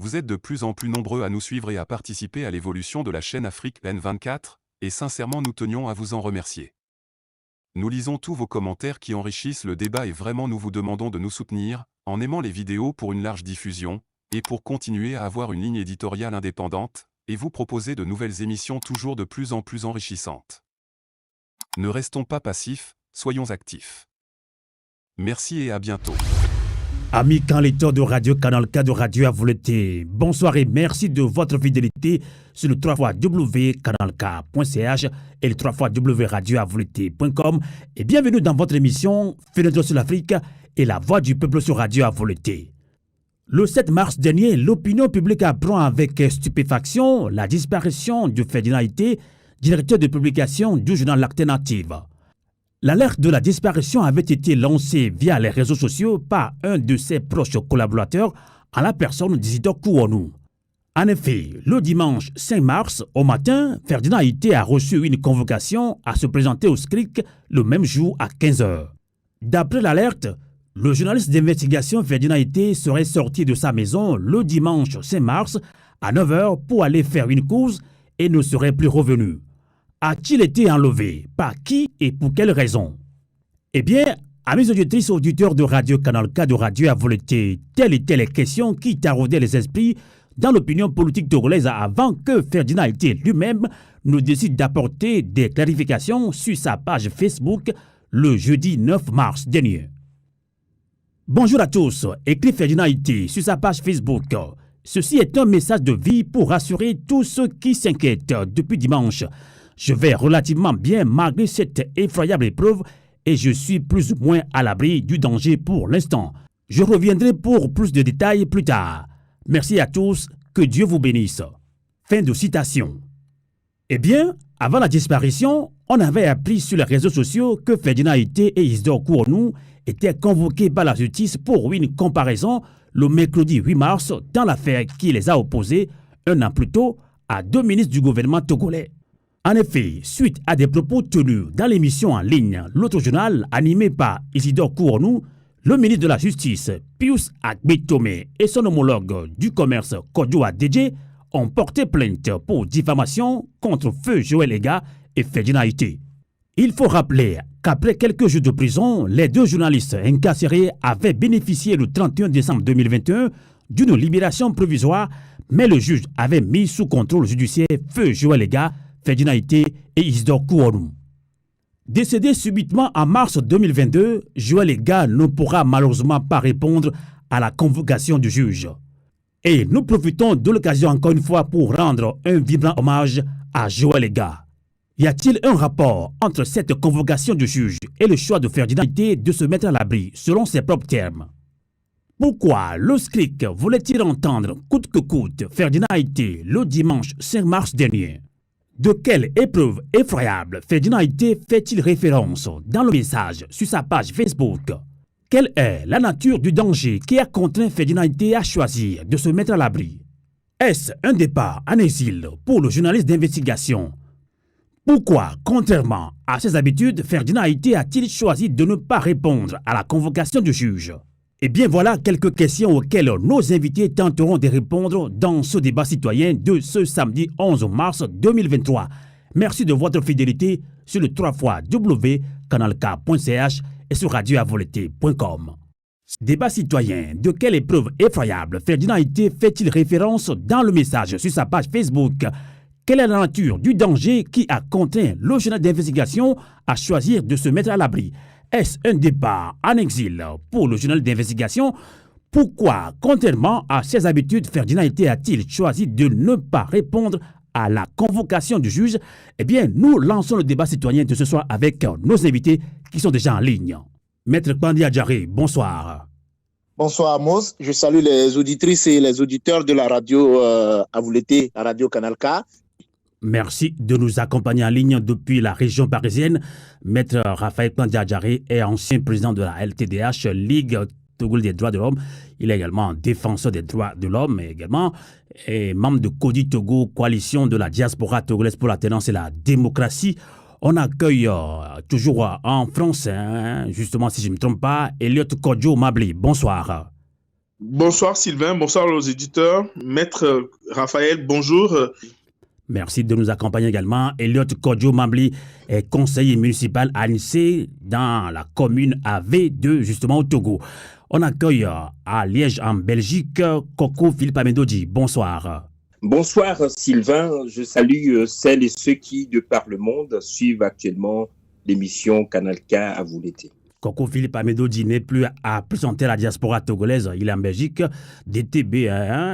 Vous êtes de plus en plus nombreux à nous suivre et à participer à l'évolution de la chaîne Afrique N24, et sincèrement nous tenions à vous en remercier. Nous lisons tous vos commentaires qui enrichissent le débat et vraiment nous vous demandons de nous soutenir, en aimant les vidéos pour une large diffusion, et pour continuer à avoir une ligne éditoriale indépendante, et vous proposer de nouvelles émissions toujours de plus en plus enrichissantes. Ne restons pas passifs, soyons actifs. Merci et à bientôt. Amis lecteurs de Radio Canal K de Radio Avolete, bonsoir et merci de votre fidélité sur le www.canalk.ch et le www.radioavolete.com et bienvenue dans votre émission Fenêtre sur l'Afrique et la voix du peuple sur Radio Avolete. Le 7 mars dernier, l'opinion publique apprend avec stupéfaction la disparition de Ferdinand Ité, directeur de publication du journal L'Alternative. L'alerte de la disparition avait été lancée via les réseaux sociaux par un de ses proches collaborateurs à la personne d'Isidore Kouanou. En effet, le dimanche 5 mars, au matin, Ferdinand Ité a reçu une convocation à se présenter au SCRIC le même jour à 15h. D'après l'alerte, le journaliste d'investigation Ferdinand Ité serait sorti de sa maison le dimanche 5 mars à 9h pour aller faire une course et ne serait plus revenu. A-t-il été enlevé? Par qui et pour quelles raisons? Eh bien, amis auditrices et auditeurs de Radio Canal K de Radio Avolete, telles étaient les questions qui taraudaient les esprits dans l'opinion politique togolaise avant que Ferdinand Ité lui-même ne décide d'apporter des clarifications sur sa page Facebook le jeudi 9 mars dernier. Bonjour à tous, écrit Ferdinand Ité sur sa page Facebook. Ceci est un message de vie pour rassurer tous ceux qui s'inquiètent depuis dimanche. Je vais relativement bien malgré cette effroyable épreuve et je suis plus ou moins à l'abri du danger pour l'instant. Je reviendrai pour plus de détails plus tard. Merci à tous, que Dieu vous bénisse. Fin de citation. Eh bien, avant la disparition, on avait appris sur les réseaux sociaux que Ferdinand Ité et Isidore Kouanou étaient convoqués par la justice pour une comparaison le mercredi 8 mars dans l'affaire qui les a opposés un an plus tôt à deux ministres du gouvernement togolais. En effet, suite à des propos tenus dans l'émission en ligne L'autre journal animé par Isidore Kouanou, le ministre de la Justice, Pius Agbetome, et son homologue du commerce, Kodjo Adedje, ont porté plainte pour diffamation contre Feu Joël Ega et Ferdinand Ité. Il faut rappeler qu'après quelques jours de prison, les deux journalistes incarcérés avaient bénéficié le 31 décembre 2021 d'une libération provisoire, mais le juge avait mis sous contrôle judiciaire Feu Joël Ega, Ferdinand Ité et Isidore Kouanou. Décédé subitement en mars 2022, Joël Ega ne pourra malheureusement pas répondre à la convocation du juge. Et nous profitons de l'occasion encore une fois pour rendre un vibrant hommage à Joël Ega. Y a-t-il un rapport entre cette convocation du juge et le choix de Ferdinand Ité de se mettre à l'abri selon ses propres termes? Pourquoi le SCRIC voulait-il entendre coûte que coûte Ferdinand Ité le dimanche 5 mars dernier? De quelle épreuve effroyable Ferdinand Ité fait-il référence dans le message sur sa page Facebook? Quelle est la nature du danger qui a contraint Ferdinand Ité à choisir de se mettre à l'abri? Est-ce un départ en exil pour le journaliste d'investigation? Pourquoi, contrairement à ses habitudes, Ferdinand Ité a-t-il choisi de ne pas répondre à la convocation du juge? Eh bien voilà quelques questions auxquelles nos invités tenteront de répondre dans ce débat citoyen de ce samedi 11 mars 2023. Merci de votre fidélité sur le www.canalk.ch et sur radioavolete.com. Débat citoyen, de quelle épreuve effroyable Ferdinand Ité fait-il référence dans le message sur sa page Facebook? Quelle est la nature du danger qui a contraint le journal d'investigation à choisir de se mettre à l'abri? Est-ce un départ en exil pour le journal d'investigation? Pourquoi, contrairement à ses habitudes, Ferdinand Ité a-t-il choisi de ne pas répondre à la convocation du juge? Eh bien, nous lançons le débat citoyen de ce soir avec nos invités qui sont déjà en ligne. Maître Kpandi Adjaré, bonsoir. Bonsoir Amos, je salue les auditrices et les auditeurs de la radio Avolete, la radio Canal K. Merci de nous accompagner en ligne depuis la région parisienne. Maître Raphaël Kpandi Adjaré est ancien président de la LTDH, Ligue togolaise des droits de l'homme. Il est également défenseur des droits de l'homme, mais également est membre de Kodi Togo, coalition de la diaspora togolaise pour l'alternance et la démocratie. On accueille toujours en France, justement si je ne me trompe pas, Elliot Kodjo Mabli. Bonsoir. Bonsoir Sylvain, bonsoir aux éditeurs. Maître Raphaël, bonjour. Merci de nous accompagner également. Elliot Kodjo-Mambli est conseiller municipal à l'INSEE dans la commune AV2, justement au Togo. On accueille à Liège, en Belgique, Coco Philippe Amendodji. Bonsoir. Bonsoir Sylvain, je salue celles et ceux qui, de par le monde, suivent actuellement l'émission Canal K à vous l'été. Coco Philippe Amendodji n'est plus à présenter la diaspora togolaise. Il est en Belgique, DTB,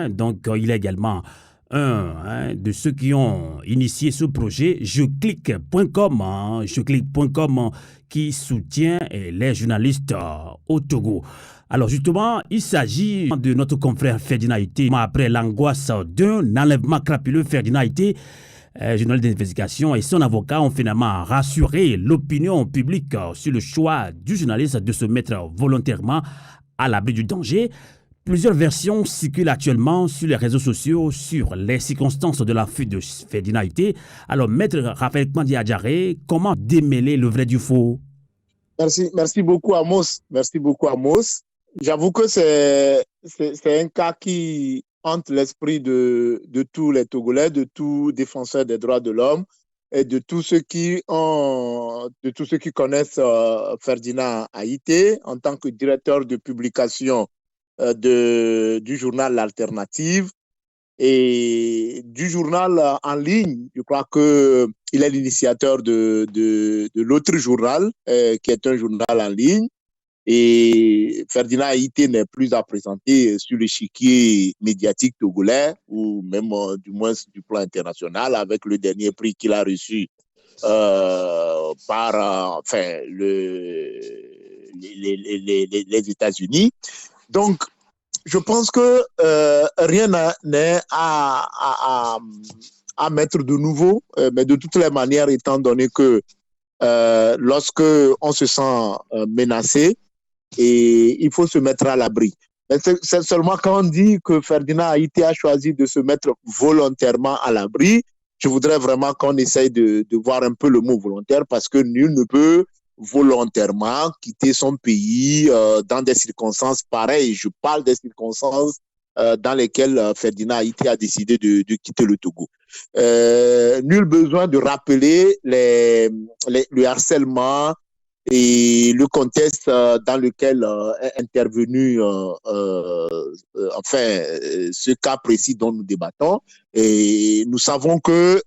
donc il est également un de ceux qui ont initié ce projet, jeclique.com, jeclique.com qui soutient les journalistes au Togo. Alors justement, il s'agit de notre confrère Ferdinand Ité. Après l'angoisse d'un enlèvement crapuleux, Ferdinand Ité, journaliste d'investigation, et son avocat ont finalement rassuré l'opinion publique sur le choix du journaliste de se mettre volontairement à l'abri du danger. Plusieurs versions circulent actuellement sur les réseaux sociaux sur les circonstances de la fuite de Ferdinand Ité. Alors, Maître Raphaël Kmandi Adjaré, comment démêler le vrai du faux? Merci beaucoup Amos. Merci beaucoup Amos. J'avoue que c'est un cas qui hante l'esprit de tous les Togolais, de tous défenseurs des droits de l'homme et de tous ceux qui connaissent Ferdinand Ité en tant que directeur de publication du journal L'Alternative et du journal en ligne. Je crois qu'il est l'initiateur de l'autre journal, qui est un journal en ligne. Et Ferdinand Ité n'est plus à présenter sur l'échiquier médiatique togolais, ou même du moins du plan international, avec le dernier prix qu'il a reçu par les États-Unis. Donc, je pense que rien n'est à mettre de nouveau, mais de toutes les manières, étant donné que lorsque on se sent menacé, et il faut se mettre à l'abri. Mais c'est seulement quand on dit que Ferdinand Ité a choisi de se mettre volontairement à l'abri, je voudrais vraiment qu'on essaye de voir un peu le mot volontaire, parce que nul ne peut volontairement quitter son pays dans des circonstances pareilles. Je parle des circonstances dans lesquelles Ferdinand Ité a décidé de quitter le Togo. Nul besoin de rappeler le harcèlement et le contexte dans lequel est intervenu ce cas précis dont nous débattons. Et nous savons que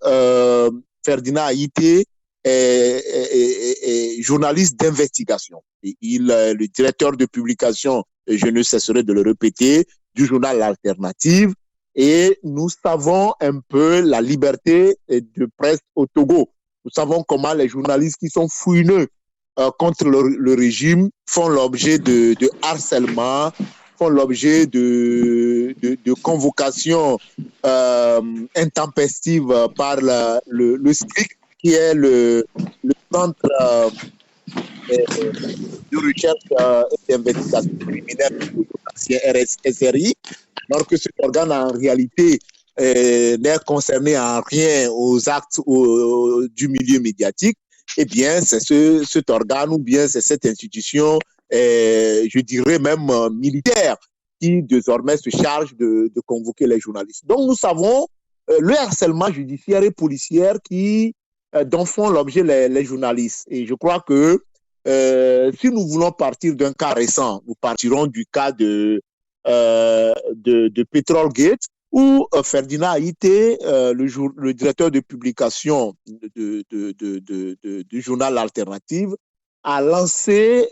Ferdinand Ité est journaliste d'investigation. Il est le directeur de publication, et je ne cesserai de le répéter, du journal L'Alternative. Et nous savons un peu la liberté de presse au Togo. Nous savons comment les journalistes qui sont fouineux contre le régime font l'objet de harcèlement, font l'objet de convocations intempestives par le SCRIC, qui est le centre de recherche et d'investigation criminelle ancien SRI, alors que cet organe en réalité n'est concerné en rien aux actes du milieu médiatique. Eh bien, c'est cet organe ou bien c'est cette institution, je dirais même militaire, qui désormais se charge de convoquer les journalistes. Donc, nous savons le harcèlement judiciaire et policier dont font l'objet les journalistes. Et je crois que si nous voulons partir d'un cas récent, nous partirons du cas de Petrolgate, où Ferdinand Ité, le directeur de publication du journal L'Alternative, a lancé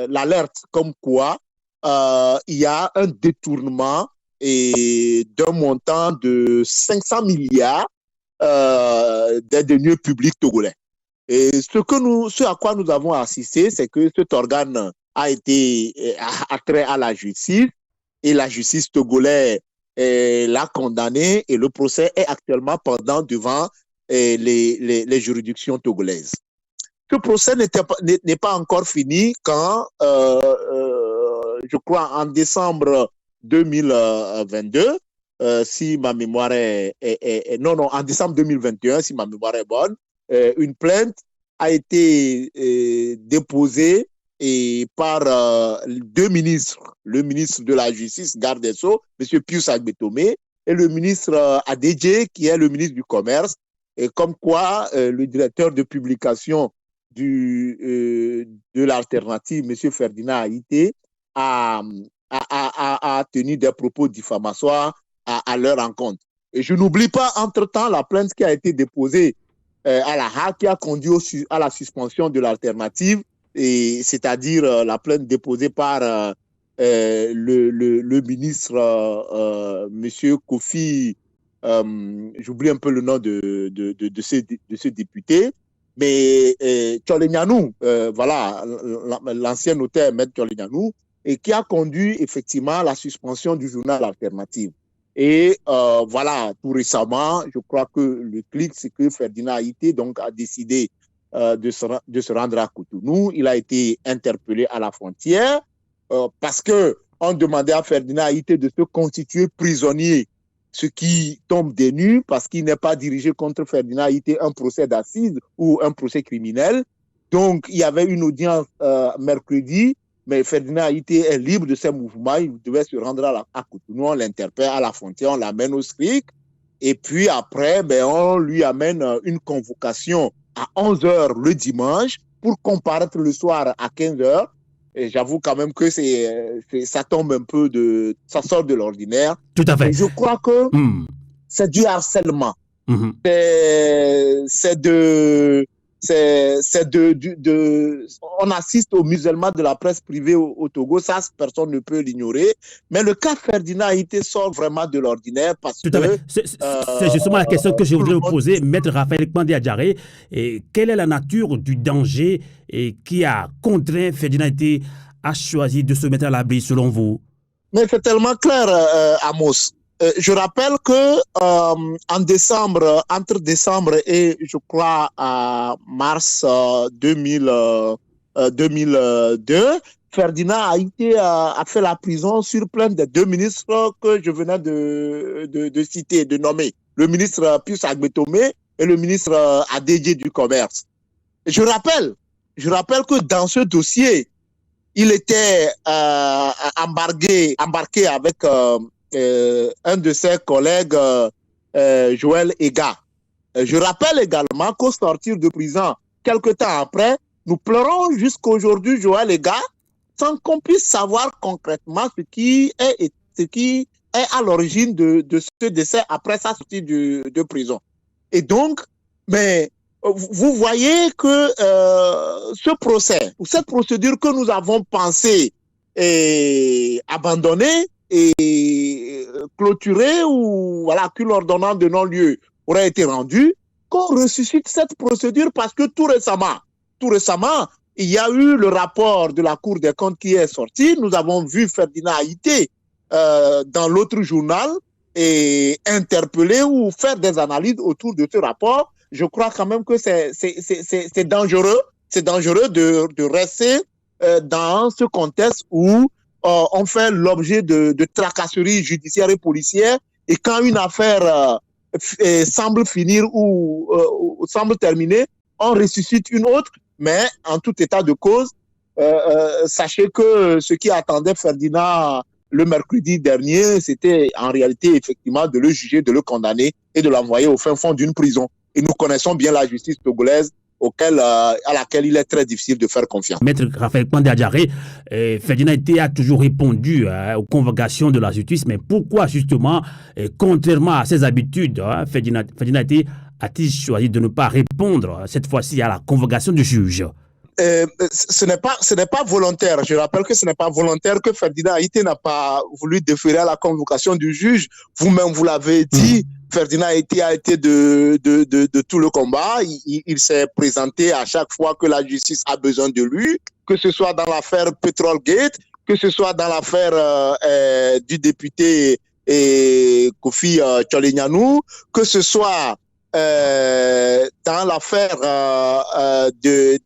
l'alerte comme quoi il y a un détournement d'un montant de 500 milliards des deniers publics togolais. Et ce à quoi nous avons assisté, c'est que cet organe a été attrait à la justice, et la justice togolaise l'a condamné, et le procès est actuellement pendant devant les juridictions togolaises. Ce procès n'est pas encore fini quand, je crois, en décembre 2022, si ma mémoire en décembre 2021, si ma mémoire est bonne, une plainte a été déposée et par deux ministres, le ministre de la Justice, garde des Sceaux, M. Pius Agbetomé, et le ministre Adedje, qui est le ministre du Commerce, et comme quoi le directeur de publication de l'alternative, M. Ferdinand Haïté, a tenu des propos diffamatoires à leur encontre. Et je n'oublie pas, entre-temps, la plainte qui a été déposée à la HAC, qui a conduit à la suspension de l'alternative, c'est-à-dire la plainte déposée par le ministre M. Kofi, j'oublie un peu le nom de ce député, mais Tcholenyanou, voilà, l'ancien notaire Maître Tcholenyanou, et qui a conduit effectivement à la suspension du journal Alternative. Et voilà, tout récemment, je crois que le clic, c'est que Ferdinand Haïté donc, a décidé de se rendre à Cotonou. Il a été interpellé à la frontière parce qu'on demandait à Ferdinand Haïté de se constituer prisonnier, ce qui tombe des nues parce qu'il n'est pas dirigé contre Ferdinand Haïté un procès d'assises ou un procès criminel. Donc, il y avait une audience mercredi, mais Ferdinand Haïté est libre de ses mouvements. Il devait se rendre à Cotonou, on l'interpelle à la frontière, on l'amène au SCRIC. Et puis après, on lui amène une convocation à 11h le dimanche pour comparaître le soir à 15h. Et j'avoue quand même que ça tombe un peu ça sort de l'ordinaire. Tout à fait. Et je crois que c'est du harcèlement. On assiste au musellement de la presse privée au Togo, ça personne ne peut l'ignorer. Mais le cas Ferdinand Haïté sort vraiment de l'ordinaire parce Tout à fait. C'est justement la question que je voudrais vous poser, Maître Raphaël Kpandé-Adjaré. Quelle est la nature du danger qui a contraint Ferdinand Haïté à choisir de se mettre à l'abri selon vous? Mais c'est tellement clair, Amos. Je rappelle que en décembre, entre décembre et je crois à mars 2002, Ferdinand Haïté a fait la prison sur plainte des deux ministres que je venais de citer, de nommer, le ministre Pius Agbetomé et le ministre Adedje du Commerce. Je rappelle que dans ce dossier, il était embarqué avec un de ses collègues, Joël Ega. Je rappelle également qu'au sortir de prison, quelque temps après, nous pleurons jusqu'aujourd'hui Joël Ega sans qu'on puisse savoir concrètement ce qui est à l'origine de ce décès après sa sortie de prison. Et donc, mais vous voyez que ce procès, ou cette procédure que nous avons pensé abandonner, et clôturé ou voilà qu'une ordonnance de non-lieu aurait été rendue, qu'on ressuscite cette procédure parce que tout récemment, il y a eu le rapport de la Cour des comptes qui est sorti. Nous avons vu Ferdinand Haïté dans l'autre journal et interpeller ou faire des analyses autour de ce rapport. Je crois quand même que c'est dangereux. C'est dangereux de rester dans ce contexte où on fait l'objet de tracasseries judiciaires et policières, et quand une affaire semble finir ou semble terminer, on ressuscite une autre, mais en tout état de cause, sachez que ce qui attendait Ferdinand le mercredi dernier, c'était en réalité effectivement de le juger, de le condamner et de l'envoyer au fin fond d'une prison. Et nous connaissons bien la justice togolaise, à laquelle il est très difficile de faire confiance. Maître Raphaël Kpandé-Adjaré, Ferdinand Haïté a toujours répondu aux convocations de la justice, mais pourquoi justement, contrairement à ses habitudes, Ferdinand Haïté a-t-il choisi de ne pas répondre cette fois-ci à la convocation du juge? Ce n'est pas volontaire. Je rappelle que ce n'est pas volontaire que Ferdinand Haïté n'a pas voulu déférer à la convocation du juge. Vous-même, vous l'avez dit, Ferdinand Haïté a été de tout le combat. Il s'est présenté à chaque fois que la justice a besoin de lui, que ce soit dans l'affaire Petrolgate, que ce soit dans l'affaire du député Kofi Tcholenyanou, que ce soit dans l'affaire des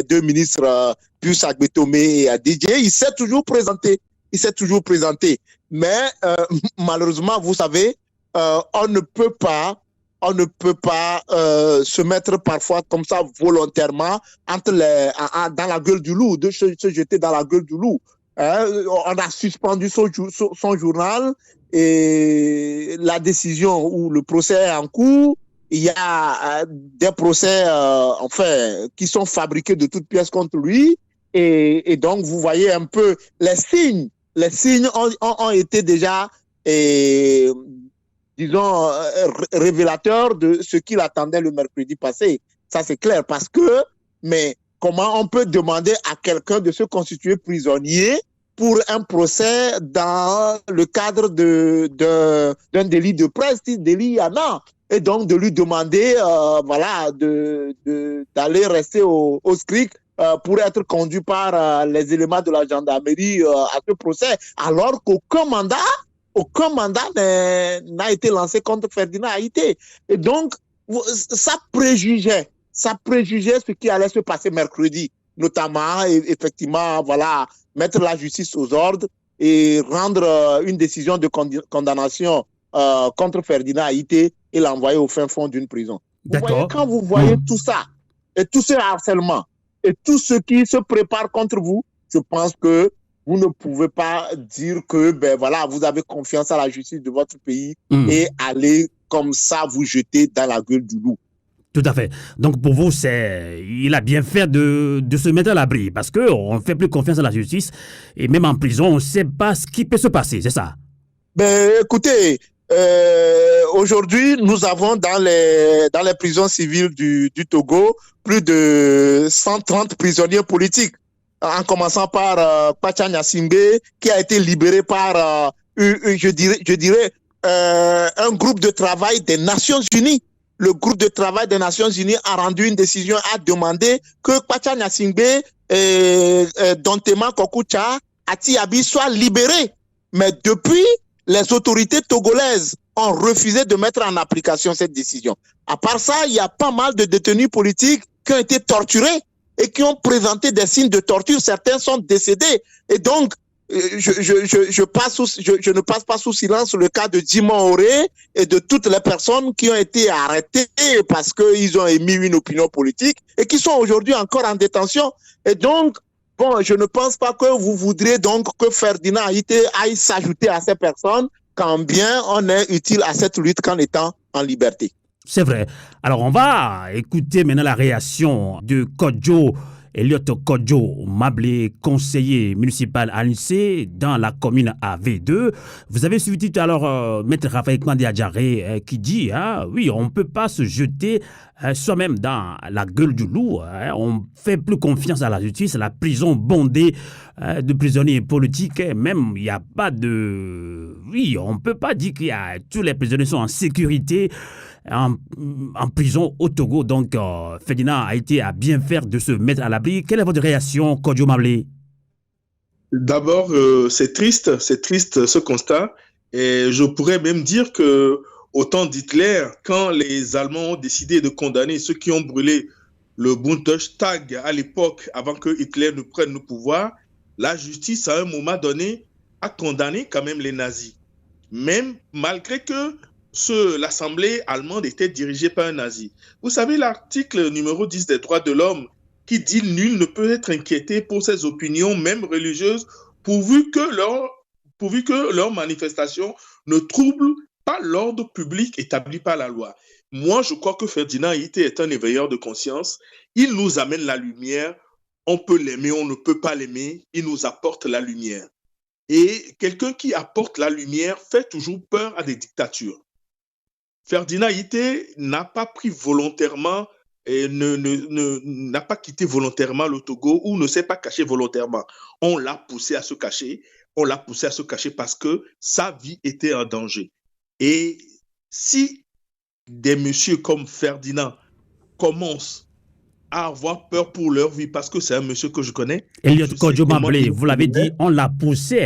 deux ministres Pius Agbetomé et Adedje, il s'est toujours présenté. Mais malheureusement, vous savez, on ne peut pas on ne peut pas se mettre parfois comme ça volontairement dans la gueule du loup, de se jeter dans la gueule du loup. On a suspendu son journal et la décision ou le procès est en cours. Il y a des procès qui sont fabriqués de toutes pièces contre lui. Et donc, vous voyez un peu les signes. Les signes ont été déjà, disons, révélateurs de ce qu'il attendait le mercredi passé. Ça, c'est clair. Mais comment on peut demander à quelqu'un de se constituer prisonnier pour un procès dans le cadre d'un délit de presse? Si délit il y en a. Et donc, de lui demander, d'aller rester au SCRIC pour être conduit par les éléments de la gendarmerie à ce procès, alors qu'aucun mandat n'a été lancé contre Ferdinand Haïté. Et donc, ça préjugeait ce qui allait se passer mercredi, notamment, effectivement, mettre la justice aux ordres et rendre une décision de condamnation contre Ferdinand Haïté et l'envoyer au fin fond d'une prison. Vous voyez, quand vous voyez tout ça, et tout ce harcèlement, et tout ce qui se prépare contre vous, je pense que vous ne pouvez pas dire que vous avez confiance à la justice de votre pays et aller comme ça vous jeter dans la gueule du loup. Tout à fait. Donc pour vous, il a bien fait de se mettre à l'abri parce qu'on ne fait plus confiance à la justice et même en prison, on ne sait pas ce qui peut se passer, c'est ça? Écoutez, aujourd'hui, nous avons dans les prisons civiles du Togo plus de 130 prisonniers politiques, en commençant par Pacha Gnassingbé, qui a été libéré par, je dirais, un groupe de travail des Nations Unies. Le groupe de travail des Nations Unies a rendu une décision, a demandé que Pacha Gnassingbé et Dontema Kokucha Atiabi soient libérés. Mais depuis, les autorités togolaises ont refusé de mettre en application cette décision. À part ça, il y a pas mal de détenus politiques qui ont été torturés et qui ont présenté des signes de torture. Certains sont décédés. Et donc, je ne passe pas sous silence le cas de Djimon Auré et de toutes les personnes qui ont été arrêtées parce qu'ils ont émis une opinion politique et qui sont aujourd'hui encore en détention. Et donc, je ne pense pas que vous voudriez donc que Ferdinand Haïté aille s'ajouter à ces personnes quand bien on est utile à cette lutte qu'en étant en liberté. C'est vrai. Alors, on va écouter maintenant la réaction de Kodjo, Elliot Kodjo Mablé, conseiller municipal à l'UNC dans la commune AV2. Vous avez suivi tout à l'heure Maître Raphaël Kwandi Adjaré qui dit, oui, on ne peut pas se jeter soi-même dans la gueule du loup. On ne fait plus confiance à la justice, la prison bondée de prisonniers politiques. Même, il n'y a pas de... Oui, on ne peut pas dire que tous les prisonniers sont en sécurité en prison au Togo. Donc, Ferdinand Haïté a bien fait de se mettre à l'abri. Quelle est votre réaction, Kodjo Mablé? D'abord, c'est triste ce constat. Et je pourrais même dire que au temps d'Hitler, quand les Allemands ont décidé de condamner ceux qui ont brûlé le Bundestag à l'époque, avant que Hitler ne prenne le pouvoir, la justice, à un moment donné, a condamné quand même les nazis. Même malgré que l'Assemblée allemande était dirigée par un nazi. Vous savez, l'article numéro 10 des droits de l'homme qui dit « Nul ne peut être inquiété pour ses opinions, même religieuses, pourvu que leur manifestation ne trouble pas l'ordre public établi par la loi. » Moi, je crois que Ferdinand Haïté est un éveilleur de conscience. Il nous amène la lumière. On peut l'aimer, on ne peut pas l'aimer. Il nous apporte la lumière. Et quelqu'un qui apporte la lumière fait toujours peur à des dictatures. Ferdinand Haïté n'a pas pris volontairement et n'a pas quitté volontairement le Togo ou ne s'est pas caché volontairement. On l'a poussé à se cacher. On l'a poussé à se cacher parce que sa vie était en danger. Et si des messieurs comme Ferdinand commencent à avoir peur pour leur vie, parce que c'est un monsieur que je connais. Elliot Kodjo Mablé, vous l'avez dit, on l'a poussé.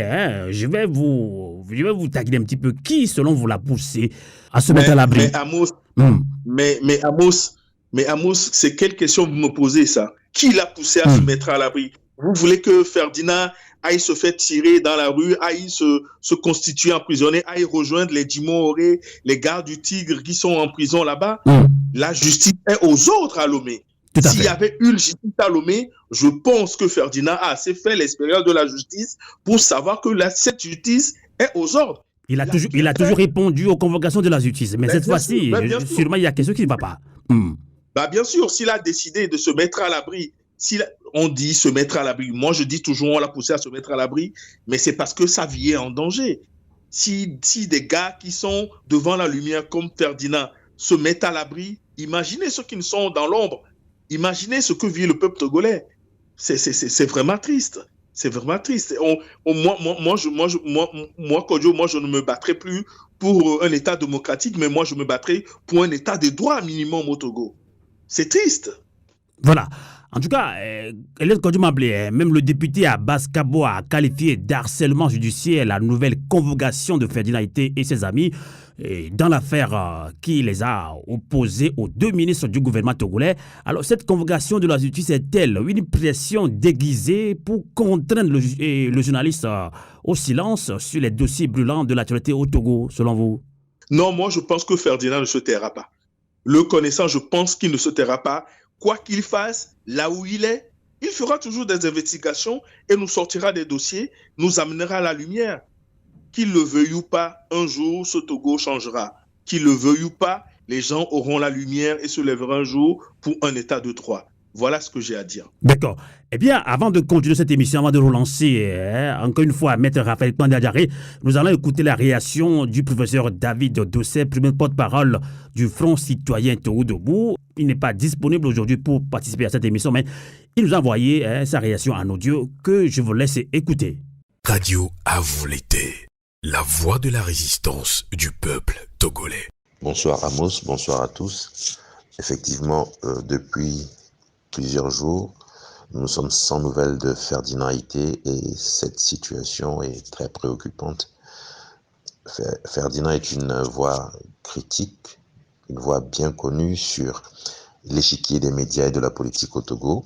Je vais vous taquiner un petit peu. Qui, selon vous, l'a poussé à se mettre à l'abri? Mais Amos, c'est quelle question vous me posez, ça? Qui l'a poussé à se mettre à l'abri? Vous voulez que Ferdinand aille se faire tirer dans la rue, aille se constituer emprisonné, aille rejoindre les Djimoré, les gardes du Tigre qui sont en prison là-bas. La justice est aux autres à Lomé. S'il y avait eu le justice à Lomé, je pense que Ferdinand a assez fait l'expérience de la justice pour savoir que cette justice est aux ordres. Il a toujours répondu aux convocations de la justice. Mais cette fois-ci, sûrement, il y a quelque chose qui ne va pas. Bien sûr, s'il a décidé de se mettre à l'abri, on dit se mettre à l'abri. Moi, je dis toujours, on l'a poussé à se mettre à l'abri, mais c'est parce que sa vie est en danger. Si des gars qui sont devant la lumière comme Ferdinand se mettent à l'abri, imaginez ceux qui sont dans l'ombre. Imaginez ce que vit le peuple togolais. C'est vraiment triste. C'est vraiment triste. Kodjo, je ne me battrai plus pour un État démocratique, mais moi, je me battrai pour un État de droit minimum au Togo. C'est triste. Voilà. En tout cas, Eliot Kodjo Mablé, même le député Abbas Kabo a qualifié d'harcèlement judiciaire la nouvelle convocation de Ferdinand Ité et ses amis dans l'affaire qui les a opposés aux deux ministres du gouvernement togolais. Alors, cette convocation de la justice est-elle une pression déguisée pour contraindre le journaliste au silence sur les dossiers brûlants de l'actualité au Togo, selon vous? Non, moi, je pense que Ferdinand ne se taira pas. Le connaissant, je pense qu'il ne se taira pas. Quoi qu'il fasse, là où il est, il fera toujours des investigations et nous sortira des dossiers, nous amènera à la lumière. Qu'il le veuille ou pas, un jour, ce Togo changera. Qu'il le veuille ou pas, les gens auront la lumière et se lèveront un jour pour un État de droit. Voilà ce que j'ai à dire. D'accord. Eh bien, avant de continuer cette émission, avant de relancer, encore une fois, Maître Raphaël Pandé-Adjaré, nous allons écouter la réaction du professeur David Dossé, premier porte-parole du Front citoyen Togo Debout. Il n'est pas disponible aujourd'hui pour participer à cette émission, mais il nous a envoyé sa réaction en audio que je vous laisse écouter. Radio à vous l'été, la voix de la résistance du peuple togolais. Bonsoir Amos, bonsoir à tous. Effectivement, depuis plusieurs jours, nous sommes sans nouvelles de Ferdinand Ité et cette situation est très préoccupante. Ferdinand est une voix critique, une voix bien connue sur l'échiquier des médias et de la politique au Togo.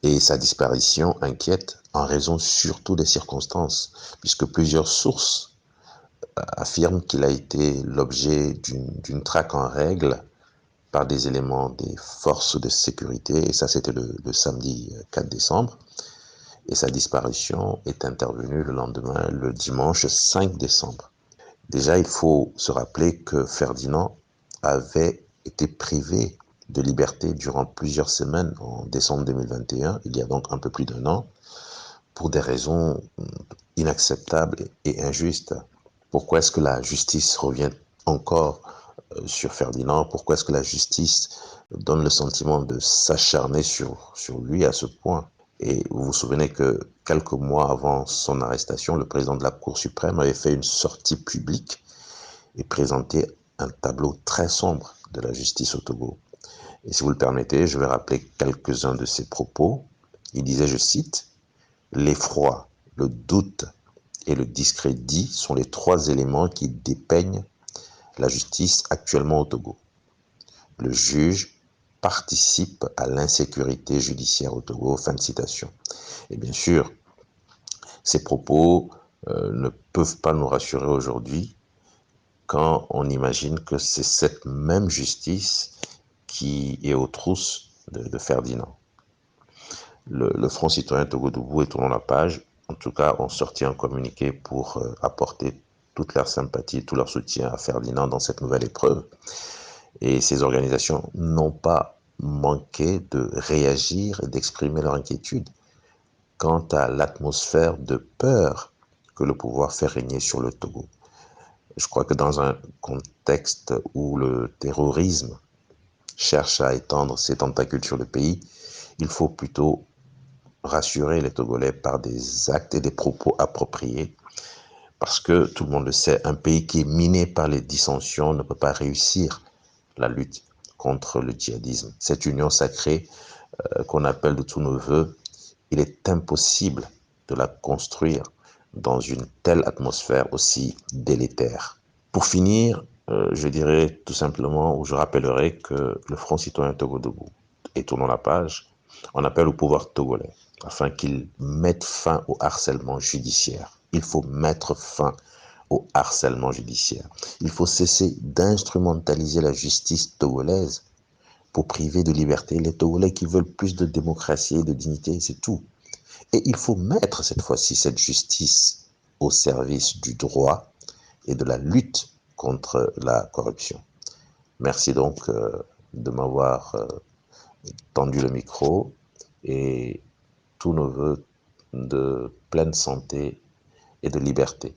Et sa disparition inquiète en raison surtout des circonstances, puisque plusieurs sources affirment qu'il a été l'objet d'une traque en règle par des éléments des forces de sécurité, et ça c'était le samedi 4 décembre, et sa disparition est intervenue le lendemain, le dimanche 5 décembre. Déjà, il faut se rappeler que Ferdinand avait été privé de liberté durant plusieurs semaines en décembre 2021, il y a donc un peu plus d'un an, pour des raisons inacceptables et injustes. Pourquoi est-ce que la justice revient encore sur Ferdinand? Pourquoi est-ce que la justice donne le sentiment de s'acharner sur lui à ce point? Et vous vous souvenez que quelques mois avant son arrestation, le président de la Cour suprême avait fait une sortie publique et présenté un tableau très sombre de la justice au Togo. Et si vous le permettez, je vais rappeler quelques-uns de ses propos. Il disait, je cite, « L'effroi, le doute et le discrédit sont les trois éléments qui dépeignent la justice actuellement au Togo. Le juge participe à l'insécurité judiciaire au Togo. » Fin de citation. Et bien sûr, ces propos ne peuvent pas nous rassurer aujourd'hui quand on imagine que c'est cette même justice qui est aux trousses de Ferdinand. Le Front citoyen Togo Debout et Tournons la page, en tout cas, ont sorti un communiqué pour apporter toute leur sympathie, tout leur soutien à Ferdinand dans cette nouvelle épreuve. Et ces organisations n'ont pas manqué de réagir et d'exprimer leur inquiétude quant à l'atmosphère de peur que le pouvoir fait régner sur le Togo. Je crois que dans un contexte où le terrorisme cherche à étendre ses tentacules sur le pays, il faut plutôt rassurer les Togolais par des actes et des propos appropriés, parce que tout le monde le sait, un pays qui est miné par les dissensions ne peut pas réussir la lutte contre le djihadisme. Cette union sacrée qu'on appelle de tous nos voeux, il est impossible de la construire dans une telle atmosphère aussi délétère. Pour finir, je dirais tout simplement, ou je rappellerai que le Front citoyen Togo Debout et Tournons la page On appelle au pouvoir togolais afin qu'il mette fin au harcèlement judiciaire. Il faut mettre fin au harcèlement judiciaire. Il faut cesser d'instrumentaliser la justice togolaise pour priver de liberté les Togolais qui veulent plus de démocratie et de dignité, c'est tout. Et il faut mettre cette fois-ci cette justice au service du droit et de la lutte contre la corruption. Merci donc de m'avoir tendu le micro et tous nos voeux de pleine santé et de liberté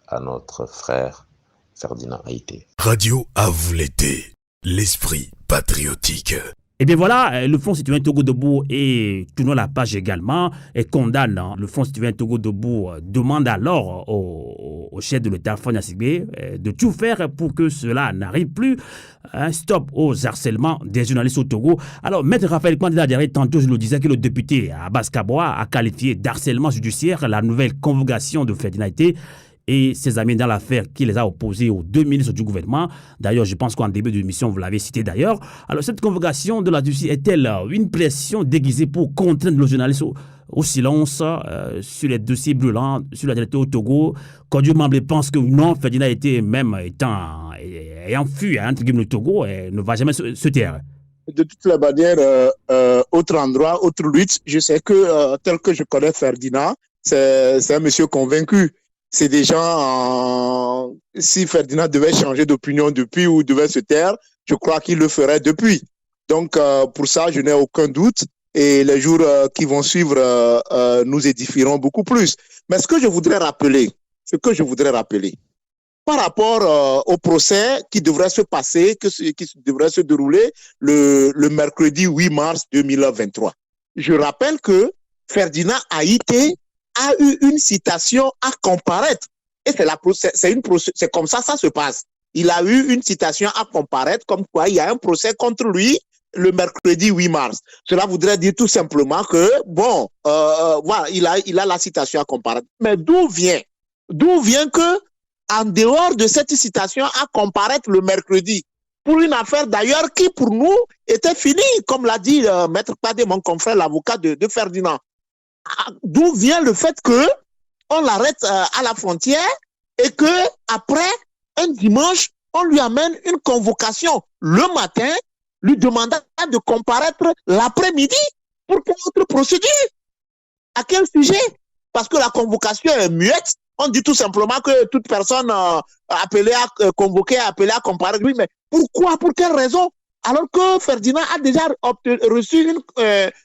à notre frère Ferdinand Haïté. Radio à vous l'été, l'esprit patriotique. Et bien voilà, le Front citoyen Togo Debout et tournons la page également et condamne le Front citoyen Togo Debout demande alors au chef de l'État, Fagne Gnassingbe, de tout faire pour que cela n'arrive plus. Un stop aux harcèlements des journalistes au Togo. Alors, Maître Raphaël Kwandida, tantôt je le disais que le député Abbas Kaboa a qualifié d'harcèlement judiciaire la nouvelle convocation de Ferdinand Haïté et ses amis dans l'affaire qui les a opposés aux deux ministres du gouvernement. D'ailleurs, je pense qu'en début de l'émission, vous l'avez cité d'ailleurs. Alors, cette convocation de la justice est-elle une pression déguisée pour contraindre le journaliste au silence sur les dossiers brûlants, sur la direction au Togo? Quand Dieu Mamblé pense que non, Ferdinand Haïté, même ayant fui entre guillemets le Togo, ne va jamais se taire. De toutes les manières, autre endroit, autre lutte, je sais que tel que je connais Ferdinand, c'est un monsieur convaincu. C'est des gens, si Ferdinand devait changer d'opinion depuis ou devait se taire, je crois qu'il le ferait depuis. Donc, pour ça, je n'ai aucun doute. Et les jours qui vont suivre nous édifieront beaucoup plus. Mais ce que je voudrais rappeler, par rapport au procès qui devrait se passer, qui devrait se dérouler le mercredi 8 mars 2023. Je rappelle que Ferdinand Haïté a eu une citation à comparaître. Et c'est comme ça se passe. Il a eu une citation à comparaître, comme quoi il y a un procès contre lui le mercredi 8 mars. Cela voudrait dire tout simplement que, voilà, il a la citation à comparaître. Mais d'où vient que, en dehors de cette citation à comparaître le mercredi, pour une affaire d'ailleurs qui, pour nous, était finie, comme l'a dit Maître Padé, mon confrère, l'avocat de Ferdinand. D'où vient le fait que on l'arrête à la frontière et que après un dimanche, on lui amène une convocation le matin, lui demandant de comparaître l'après-midi pour quelle autre procédure? À quel sujet? Parce que la convocation est muette. On dit tout simplement que toute personne appelée à convoquer, appelée à comparaître. Oui, mais pourquoi? Pour quelle raison? Alors que Ferdinand a déjà reçu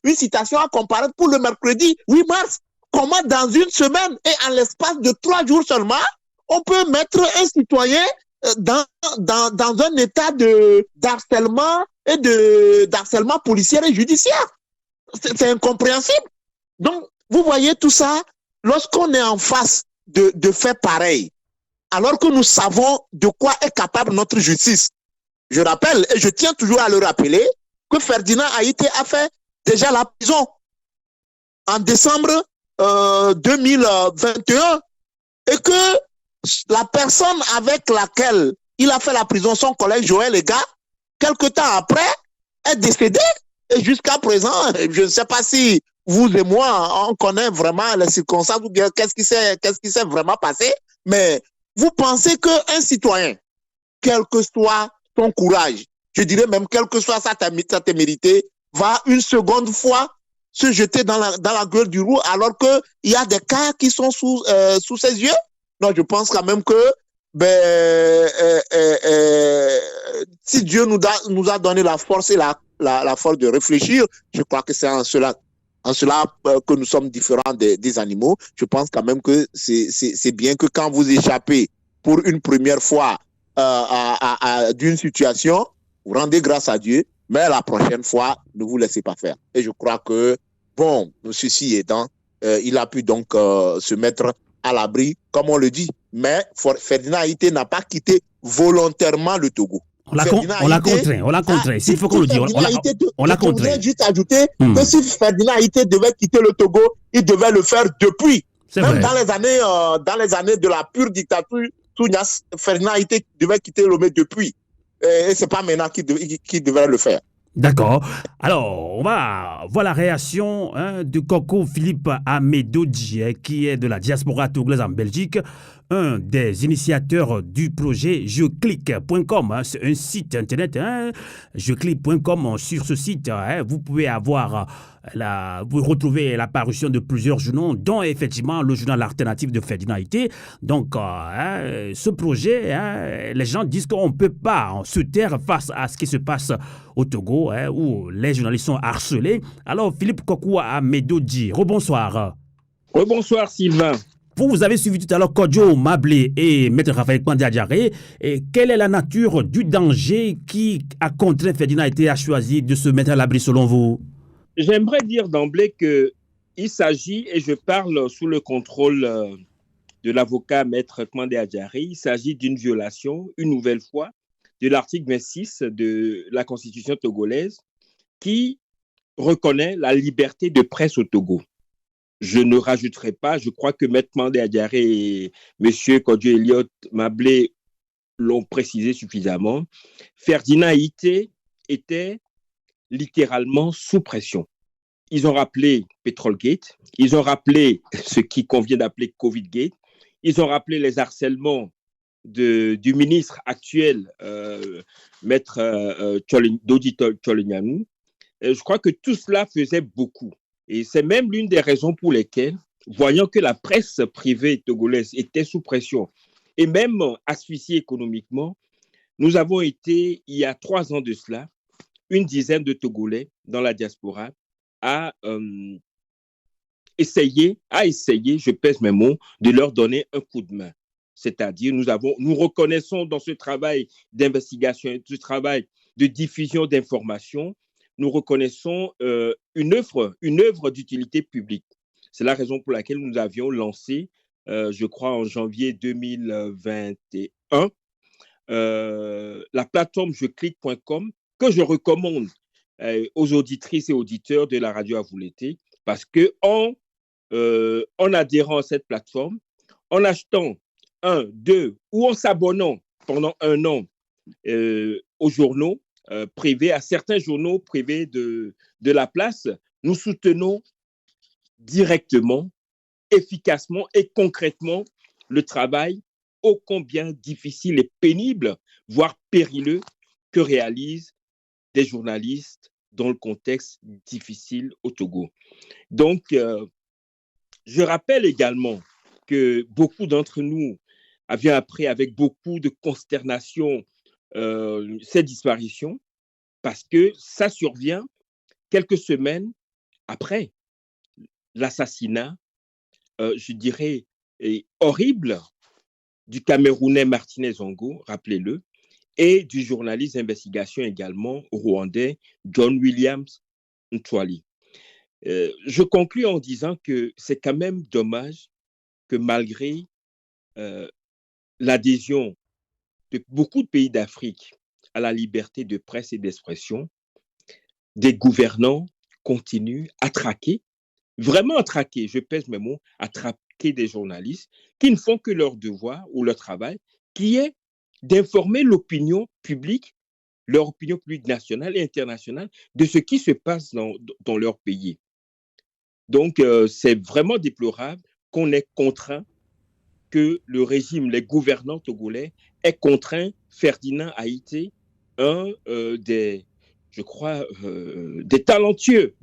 une citation à comparaître pour le mercredi 8 mars. Comment dans une semaine et en l'espace de 3 jours seulement, on peut mettre un citoyen dans un état d'harcèlement et d'harcèlement policier et judiciaire? C'est incompréhensible. Donc, vous voyez tout ça, lorsqu'on est en face de faits pareils, alors que nous savons de quoi est capable notre justice. Je rappelle, et je tiens toujours à le rappeler, que Ferdinand Haïté a fait déjà la prison en décembre 2021 et que la personne avec laquelle il a fait la prison, son collègue Joël Lega, quelque temps après, est décédé. Et jusqu'à présent, je ne sais pas si vous et moi, on connaît vraiment les circonstances ou bien qu'est-ce qui s'est vraiment passé, mais vous pensez qu'un citoyen, quel que soit son courage, je dirais même quelle que soit sa témérité, va une seconde fois se jeter dans la gueule du loup alors qu'il y a des cas qui sont sous ses yeux? Non, je pense quand même que si Dieu nous a donné la force et la force de réfléchir, je crois que c'est en cela que nous sommes différents des animaux. Je pense quand même que c'est bien que quand vous échappez pour une première fois d'une situation, vous rendez grâce à Dieu, mais la prochaine fois, ne vous laissez pas faire. Et je crois que, ceci étant, il a pu donc se mettre à l'abri, comme on le dit. Mais Ferdinand Haïté n'a pas quitté volontairement le Togo. On l'a contraint. S'il faut qu'on le dise, on l'a contraint. Je voudrais juste ajouter que si Ferdinand Haïté devait quitter le Togo, il devait le faire depuis. Même dans les années de la pure dictature, Ferdinand Haïté devait quitter Lomé depuis. Et c'est pas maintenant qu'il devait le faire. D'accord. Alors, on va voir la réaction de Coco Philippe Amédodji, qui est de la diaspora togolaise en Belgique, un des initiateurs du projet jeclick.com. C'est un site internet, jeclick.com. Sur ce site, vous pouvez avoir vous retrouvez la parution de plusieurs journaux, dont effectivement le journal alternatif de Ferdinand Haïté. Donc, ce projet, les gens disent qu'on ne peut pas se taire face à ce qui se passe au Togo, où les journalistes sont harcelés. Alors, Philippe Kokoua Amédodji, rebonsoir. Rebonsoir, Sylvain. Vous avez suivi tout à l'heure Kodjo Mablé et Maître Raphaël Kouandiadjaré. Et quelle est la nature du danger qui a contraint Ferdinand Haïté à choisir de se mettre à l'abri selon vous? J'aimerais dire d'emblée qu'il s'agit, et je parle sous le contrôle de l'avocat Maître Kouandiadjaré, il s'agit d'une violation, une nouvelle fois, de l'article 26 de la Constitution togolaise qui reconnaît la liberté de presse au Togo. Je ne rajouterai pas, je crois que Maître Kouandiadjaré et M. Kodjo Elliott Mablé l'ont précisé suffisamment. Ferdinand Haïté était littéralement sous pression. Ils ont rappelé Petrolgate, ils ont rappelé ce qui convient d'appeler Covidgate, ils ont rappelé les harcèlements du ministre actuel, Maître Dodi Tcholignani. Je crois que tout cela faisait beaucoup. Et c'est même l'une des raisons pour lesquelles, voyant que la presse privée togolaise était sous pression et même asphyxiée économiquement, nous avons été, il y a 3 ans de cela, une dizaine de Togolais dans la diaspora à essayer, je pèse mes mots, de leur donner un coup de main. C'est-à-dire, nous reconnaissons dans ce travail d'investigation, ce travail de diffusion d'informations, nous reconnaissons une œuvre d'utilité publique. C'est la raison pour laquelle nous avions lancé, je crois en janvier 2021, la plateforme jeclick.com, que je recommande aux auditrices et auditeurs de la radio à vous l'été, parce qu'en adhérant à cette plateforme, en achetant 1, 2 ou en s'abonnant pendant 1 an aux journaux privés, à certains journaux privés de la place, nous soutenons directement, efficacement et concrètement le travail ô combien difficile et pénible, voire périlleux, que réalisent des journalistes dans le contexte difficile au Togo. Donc, je rappelle également que beaucoup d'entre nous avions appris avec beaucoup de consternation cette disparition, parce que ça survient quelques semaines après l'assassinat, je dirais, horrible du Camerounais Martinez Zongo, rappelez-le, et du journaliste d'investigation également rwandais John Williams Ntwali. Je conclus en disant que c'est quand même dommage que malgré l'adhésion de beaucoup de pays d'Afrique à la liberté de presse et d'expression, des gouvernants continuent à traquer, vraiment à traquer, je pèse mes mots, à traquer des journalistes qui ne font que leur devoir ou leur travail, qui est d'informer l'opinion publique, leur opinion publique nationale et internationale, de ce qui se passe dans leur pays. Donc, c'est vraiment déplorable qu'on ait contraint, que le régime, les gouvernants togolais aient contraint Ferdinand Haïté, un des plus talentueux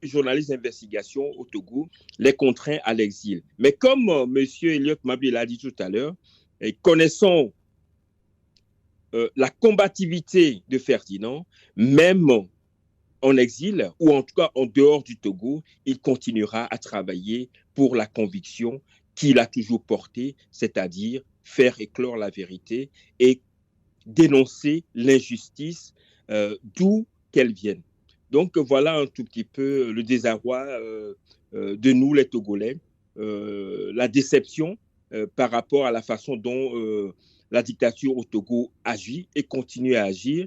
journalistes d'investigation au Togo, les contraint à l'exil. Mais comme M. Elliott Mablé l'a dit tout à l'heure, et connaissant la combativité de Ferdinand, même en exil, ou en tout cas en dehors du Togo, il continuera à travailler pour la conviction qu'il a toujours portée, c'est-à-dire faire éclore la vérité et dénoncer l'injustice d'où qu'elle vienne. Donc voilà un tout petit peu le désarroi de nous les Togolais, la déception par rapport à la façon dont la dictature au Togo agit et continue à agir.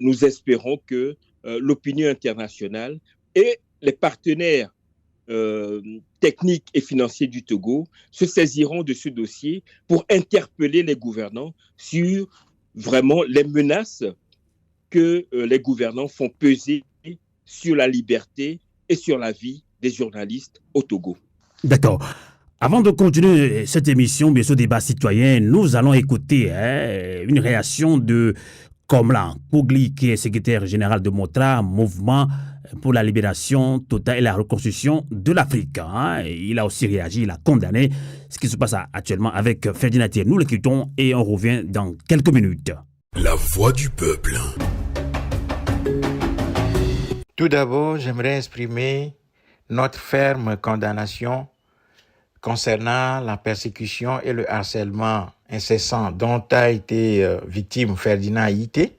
Nous espérons que l'opinion internationale et les partenaires techniques et financiers du Togo se saisiront de ce dossier pour interpeller les gouvernants sur vraiment les menaces que les gouvernants font peser sur la liberté et sur la vie des journalistes au Togo. D'accord. Avant de continuer cette émission, bien sûr, débat citoyen, nous allons écouter une réaction de Komlan Kougli, qui est secrétaire général de MOTRA, Mouvement pour la libération totale et la reconstruction de l'Afrique. Il a aussi réagi, il a condamné ce qui se passe actuellement avec Ferdinand Thier. Nous l'écoutons et on revient dans quelques minutes. La voix du peuple. Tout d'abord, j'aimerais exprimer notre ferme condamnation concernant la persécution et le harcèlement incessant dont a été victime Ferdinand Haïté.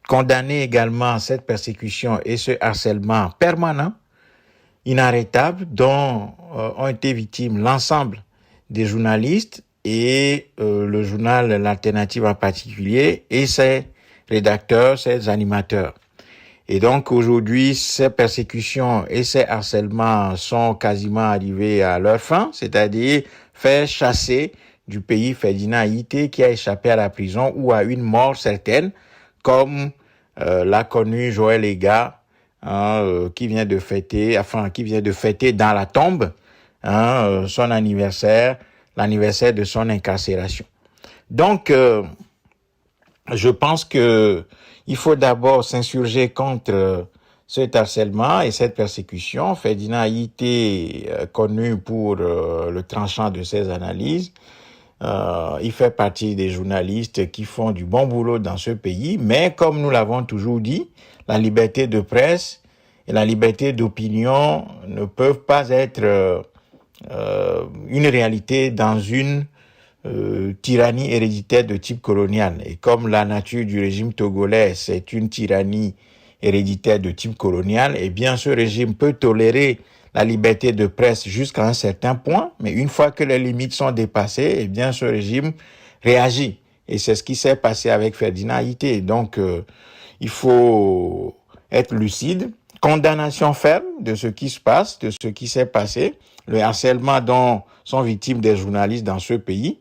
Condamner également cette persécution et ce harcèlement permanent, inarrêtable, dont ont été victimes l'ensemble des journalistes et le journal L'Alternative en particulier et ses rédacteurs, ses animateurs. Et donc aujourd'hui, ces persécutions et ces harcèlements sont quasiment arrivés à leur fin, c'est-à-dire faire chasser du pays Ferdinand Haïté qui a échappé à la prison ou à une mort certaine, comme l'a connu Joël Ega, qui vient de fêter dans la tombe son anniversaire, l'anniversaire de son incarcération. Donc, je pense que il faut d'abord s'insurger contre cet harcèlement et cette persécution. Ferdinand Haïté, connu pour le tranchant de ses analyses, il fait partie des journalistes qui font du bon boulot dans ce pays, mais comme nous l'avons toujours dit, la liberté de presse et la liberté d'opinion ne peuvent pas être une réalité dans une tyrannie héréditaire de type colonial. Et comme la nature du régime togolais, c'est une tyrannie héréditaire de type colonial, eh bien ce régime peut tolérer la liberté de presse jusqu'à un certain point, mais une fois que les limites sont dépassées, eh bien ce régime réagit. Et c'est ce qui s'est passé avec Ferdinand Haïté. Donc il faut être lucide, condamnation ferme de ce qui se passe, de ce qui s'est passé, le harcèlement dont sont victimes des journalistes dans ce pays,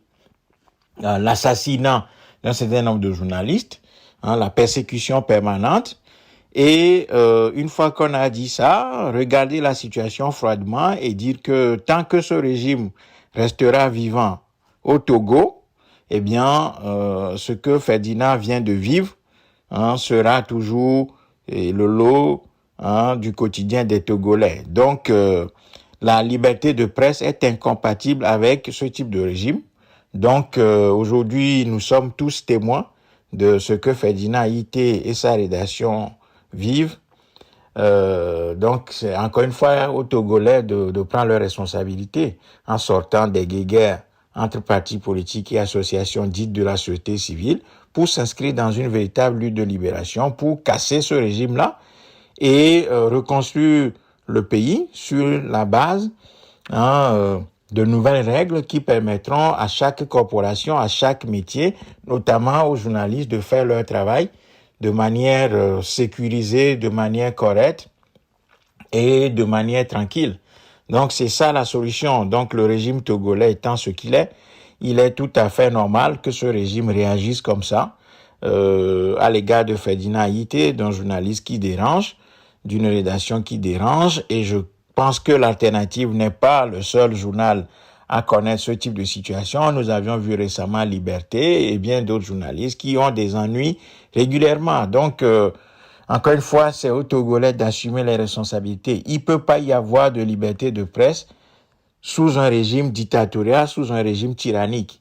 l'assassinat d'un certain nombre de journalistes, la persécution permanente. Et une fois qu'on a dit ça, regarder la situation froidement et dire que tant que ce régime restera vivant au Togo, eh bien, ce que Ferdinand vient de vivre sera toujours le lot du quotidien des Togolais. Donc, la liberté de presse est incompatible avec ce type de régime. Donc, aujourd'hui, nous sommes tous témoins de ce que Ferdinand Haïté et sa rédaction vivent. Donc, c'est encore une fois aux Togolais de prendre leurs responsabilités en sortant des guéguerres entre partis politiques et associations dites de la société civile pour s'inscrire dans une véritable lutte de libération, pour casser ce régime-là et reconstruire le pays sur la base de nouvelles règles qui permettront à chaque corporation, à chaque métier, notamment aux journalistes, de faire leur travail de manière sécurisée, de manière correcte et de manière tranquille. Donc c'est ça la solution. Donc le régime togolais étant ce qu'il est, il est tout à fait normal que ce régime réagisse comme ça à l'égard de Ferdinand Haïté, d'un journaliste qui dérange, d'une rédaction qui dérange, et je pense que l'Alternative n'est pas le seul journal à connaître ce type de situation. Nous avions vu récemment Liberté et bien d'autres journalistes qui ont des ennuis régulièrement. Donc, encore une fois, c'est aux Togolais d'assumer les responsabilités. Il ne peut pas y avoir de liberté de presse sous un régime dictatorial, sous un régime tyrannique.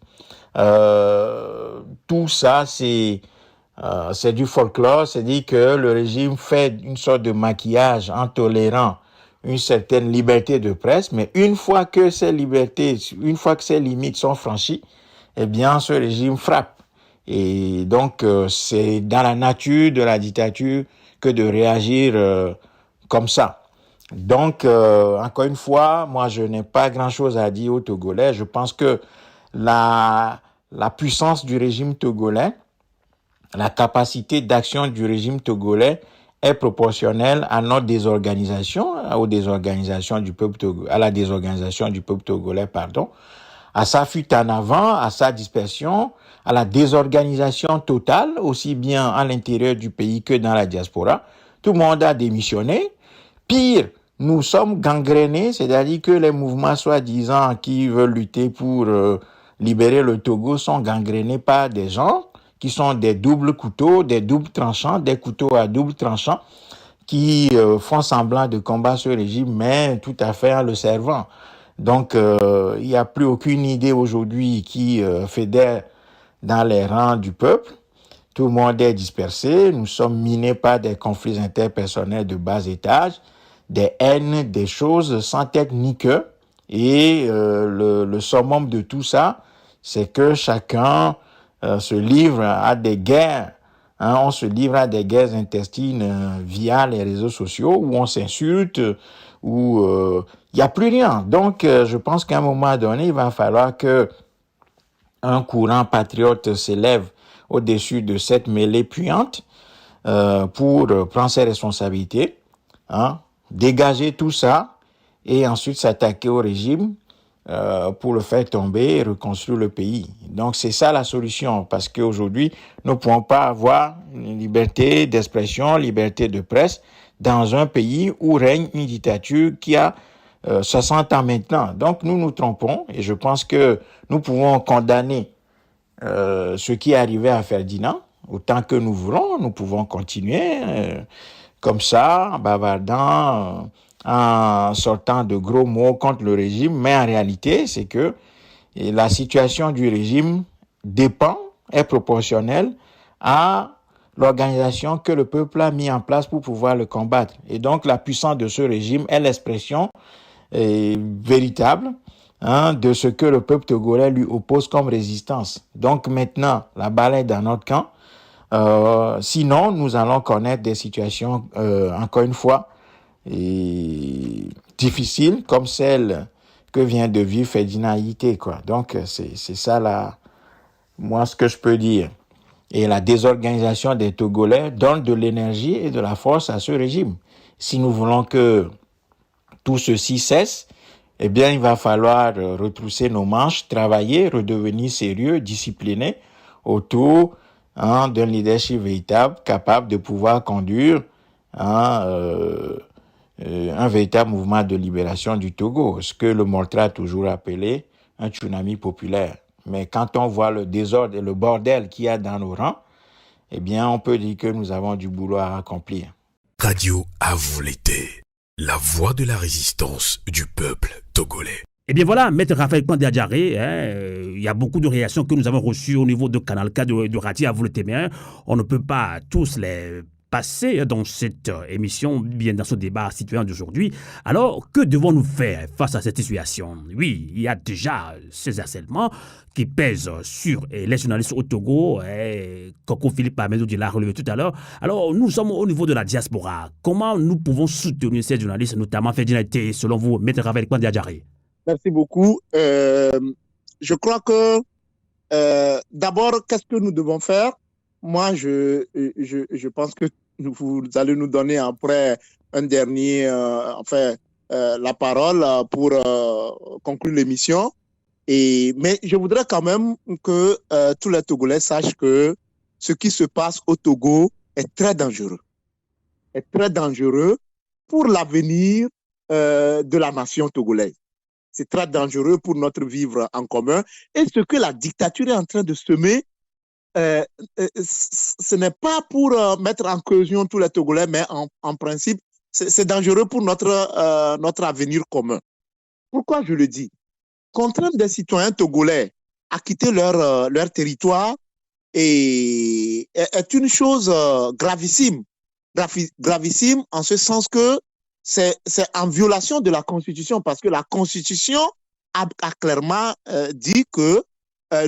Tout ça, c'est du folklore, c'est-à-dire que le régime fait une sorte de maquillage en tolérant une certaine liberté de presse, mais une fois que ces libertés, une fois que ces limites sont franchies, eh bien, ce régime frappe. Et donc, c'est dans la nature de la dictature que de réagir comme ça. Donc, encore une fois, moi, je n'ai pas grand-chose à dire aux Togolais. Je pense que la puissance du régime togolais, la capacité d'action du régime togolais est proportionnelle à notre désorganisation, à la désorganisation du peuple togolais, à sa fuite en avant, à sa dispersion, à la désorganisation totale, aussi bien à l'intérieur du pays que dans la diaspora. Tout le monde a démissionné. Pire, nous sommes gangrénés, c'est-à-dire que les mouvements soi-disant qui veulent lutter pour libérer le Togo sont gangrénés par des gens qui sont des doubles couteaux, des doubles tranchants, des couteaux à double tranchant, qui font semblant de combattre ce régime, mais tout à fait en le servant. Donc, il n'y a plus aucune idée aujourd'hui qui fédère dans les rangs du peuple. Tout le monde est dispersé. Nous sommes minés par des conflits interpersonnels de bas étage, des haines, des choses sans tête ni queue. Et le summum de tout ça, c'est que chacun se livre à des guerres. On se livre à des guerres intestines via les réseaux sociaux où on s'insulte, où il n'y a plus rien. Donc, je pense qu'à un moment donné, il va falloir que un courant patriote s'élève au-dessus de cette mêlée puante pour prendre ses responsabilités, dégager tout ça et ensuite s'attaquer au régime pour le faire tomber et reconstruire le pays. Donc c'est ça la solution, parce qu'aujourd'hui, nous ne pouvons pas avoir une liberté d'expression, liberté de presse dans un pays où règne une dictature qui a 60 ans maintenant. Donc nous nous trompons et je pense que nous pouvons condamner ce qui est arrivé à Ferdinand autant que nous voulons. Nous pouvons continuer comme ça, en bavardant, en sortant de gros mots contre le régime, mais en réalité, c'est que la situation du régime est proportionnelle à l'organisation que le peuple a mis en place pour pouvoir le combattre. Et donc, la puissance de ce régime est l'expression véritable de ce que le peuple togolais lui oppose comme résistance. Donc maintenant, la balle est dans notre camp. Sinon, nous allons connaître des situations, encore une fois, difficiles, comme celle que vient de vivre Ferdinand Haïté, quoi. Donc, c'est ça, moi, ce que je peux dire. Et la désorganisation des Togolais donne de l'énergie et de la force à ce régime. Si nous voulons que tout ceci cesse, eh bien, il va falloir retrousser nos manches, travailler, redevenir sérieux, discipliné autour d'un leadership véritable, capable de pouvoir conduire un véritable mouvement de libération du Togo, ce que le Moltra a toujours appelé un tsunami populaire. Mais quand on voit le désordre et le bordel qu'il y a dans nos rangs, eh bien, on peut dire que nous avons du boulot à accomplir. Radio à vous l'été, la voix de la résistance du peuple togolais. Eh bien voilà, Maître Raphaël Kouandé-Adjaré, il y a beaucoup de réactions que nous avons reçues au niveau de Canal K de Radio à vous l'été, mais on ne peut pas tous les passer dans cette émission, bien dans ce débat citoyen d'aujourd'hui. Alors, que devons-nous faire face à cette situation? Oui, il y a déjà ces harcèlements qui pèsent sur les journalistes au Togo, Coco Philippe Amedou l'a relevé tout à l'heure. Alors, nous sommes au niveau de la diaspora. Comment nous pouvons soutenir ces journalistes, notamment Ferdinand Haïté, selon vous, Maître Raphaël Kouandé-Adjaré? Merci beaucoup. Je crois que d'abord, qu'est-ce que nous devons faire? Moi, je pense que vous allez nous donner après un dernier, la parole pour conclure l'émission. Mais je voudrais quand même que tous les Togolais sachent que ce qui se passe au Togo est très dangereux. Est très dangereux pour l'avenir de la nation togolaise. C'est très dangereux pour notre vivre en commun. Et ce que la dictature est en train de semer, ce n'est pas pour mettre en caution tous les Togolais, mais en principe, c'est dangereux pour notre avenir commun. Pourquoi je le dis? Contraindre des citoyens togolais à quitter leur territoire est une chose gravissime. Gravissime en ce sens que c'est en violation de la Constitution, parce que la Constitution a clairement dit que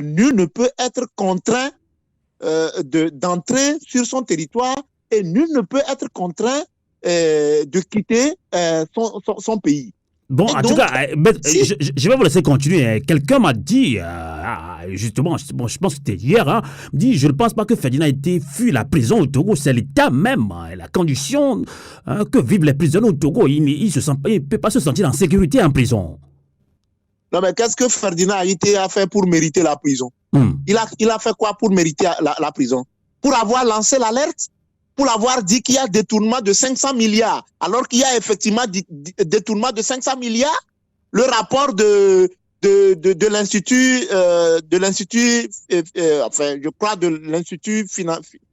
nul ne peut être contraint d'entrer sur son territoire et nul ne peut être contraint de quitter son pays. Bon, en tout cas, je vais vous laisser continuer. Quelqu'un m'a dit, justement, je pense que c'était hier, dit, je ne pense pas que Ferdinand Haïté fuit la prison au Togo, c'est l'État même, la condition que vivent les prisonniers au Togo. Il ne peut pas se sentir en sécurité en prison. Non, mais qu'est-ce que Ferdinand Haïté a fait pour mériter la prison? Il a fait quoi pour mériter la prison? Pour avoir lancé l'alerte? Pour avoir dit qu'il y a détournement de 500 milliards, alors qu'il y a effectivement détournement de 500 milliards? Le rapport de l'institut, enfin, je crois de l'institut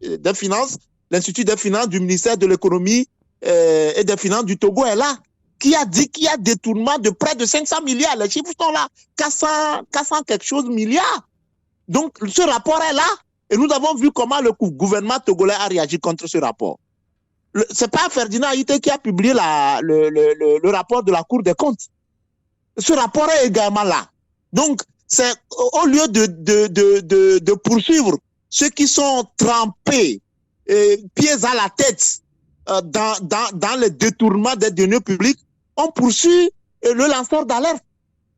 des finances, l'institut des finances du ministère de l'économie et des finances du Togo est là, qui a dit qu'il y a détournement de près de 500 milliards. Les chiffres sont là, 400 quelque chose milliards. Donc, ce rapport est là. Et nous avons vu comment le gouvernement togolais a réagi contre ce rapport. C'est pas Ferdinand Haïté qui a publié le rapport de la Cour des comptes. Ce rapport est également là. Donc, c'est au lieu de poursuivre ceux qui sont trempés, pieds à la tête, dans le détournement des deniers publics, on poursuit le lanceur d'alerte.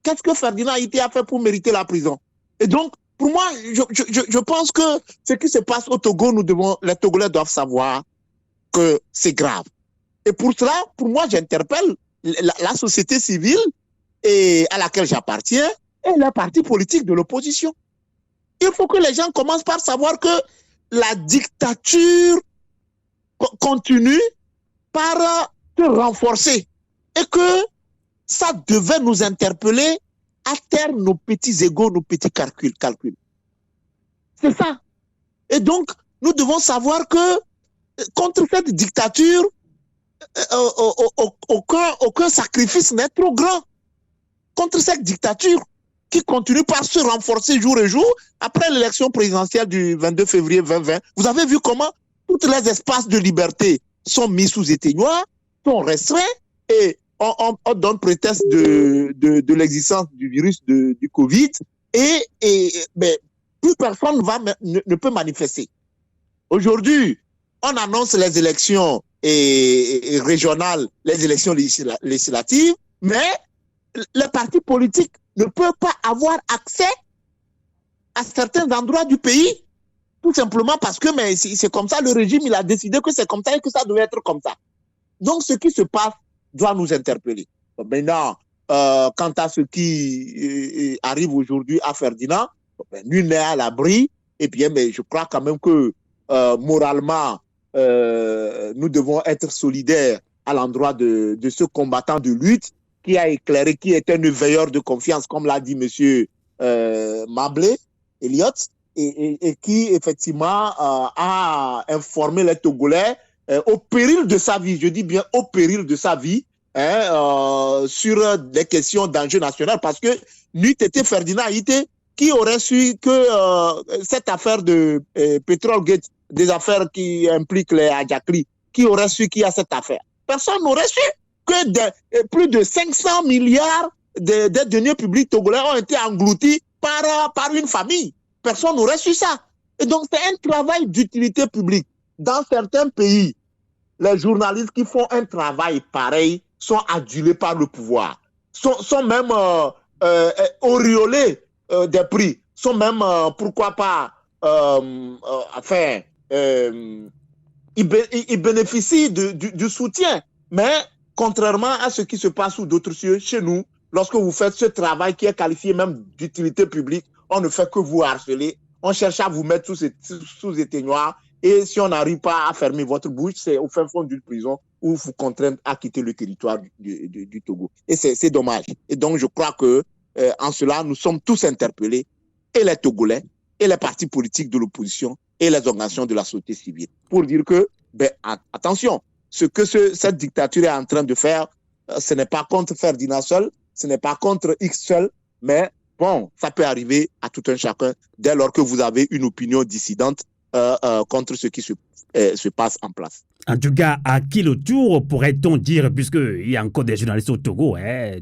Qu'est-ce que Ferdinand Haïté a fait pour mériter la prison? Et donc, pour moi, je pense que ce qui se passe au Togo, les Togolais doivent savoir que c'est grave. Et pour cela, pour moi, j'interpelle la société civile à laquelle j'appartiens et les partis politiques de l'opposition. Il faut que les gens commencent par savoir que la dictature continue par se renforcer et que ça devait nous interpeller à terre nos petits égos, nos petits calculs. C'est ça. Et donc, nous devons savoir que contre cette dictature, aucun sacrifice n'est trop grand. Contre cette dictature qui continue par se renforcer jour et jour, après l'élection présidentielle du 22 février 2020, vous avez vu comment tous les espaces de liberté sont mis sous éteignoir, sont restreints et on donne prétexte de l'existence du virus du Covid et plus personne ne peut manifester. Aujourd'hui, on annonce les élections régionales, les élections législatives, mais les partis politiques ne peuvent pas avoir accès à certains endroits du pays, tout simplement parce que c'est comme ça, le régime il a décidé que c'est comme ça et que ça devait être comme ça. Donc ce qui se passe doit nous interpeller. Maintenant, quant à ce qui arrive aujourd'hui à Ferdinand, nul n'est à l'abri. Et bien, je crois quand même que moralement, nous devons être solidaires à l'endroit de ce combattant de lutte qui a éclairé, qui était un veilleur de confiance, comme l'a dit monsieur Mablé, Elliott, et qui effectivement a informé les Togolais au péril de sa vie, je dis bien au péril de sa vie, sur des questions d'enjeu national, parce que n'eût été Ferdinand Haïté qui aurait su que cette affaire de Petrol Gate, des affaires qui impliquent les Adjakli, qui aurait su qu'il y a cette affaire? Personne n'aurait su que plus de 500 milliards de deniers publics togolais ont été engloutis par une famille. Personne n'aurait su ça. Et donc, c'est un travail d'utilité publique. Dans certains pays, les journalistes qui font un travail pareil sont adulés par le pouvoir, sont même auréolés des prix, sont même, pourquoi pas, ils bénéficient du soutien. Mais contrairement à ce qui se passe sous d'autres cieux, chez nous, lorsque vous faites ce travail qui est qualifié même d'utilité publique, on ne fait que vous harceler, on cherche à vous mettre sous éteignoir, et si on n'arrive pas à fermer votre bouche, c'est au fin fond d'une prison où vous contraindre à quitter le territoire du Togo. Et c'est dommage. Et donc je crois que en cela, nous sommes tous interpellés, et les Togolais, et les partis politiques de l'opposition, et les organisations de la société civile, pour dire que, attention, ce que cette dictature est en train de faire, ce n'est pas contre Ferdinand seul, ce n'est pas contre X seul, mais bon, ça peut arriver à tout un chacun dès lors que vous avez une opinion dissidente contre ce qui se passe en place. En tout cas, à qui le tour pourrait-on dire, puisqu'il y a encore des journalistes au Togo,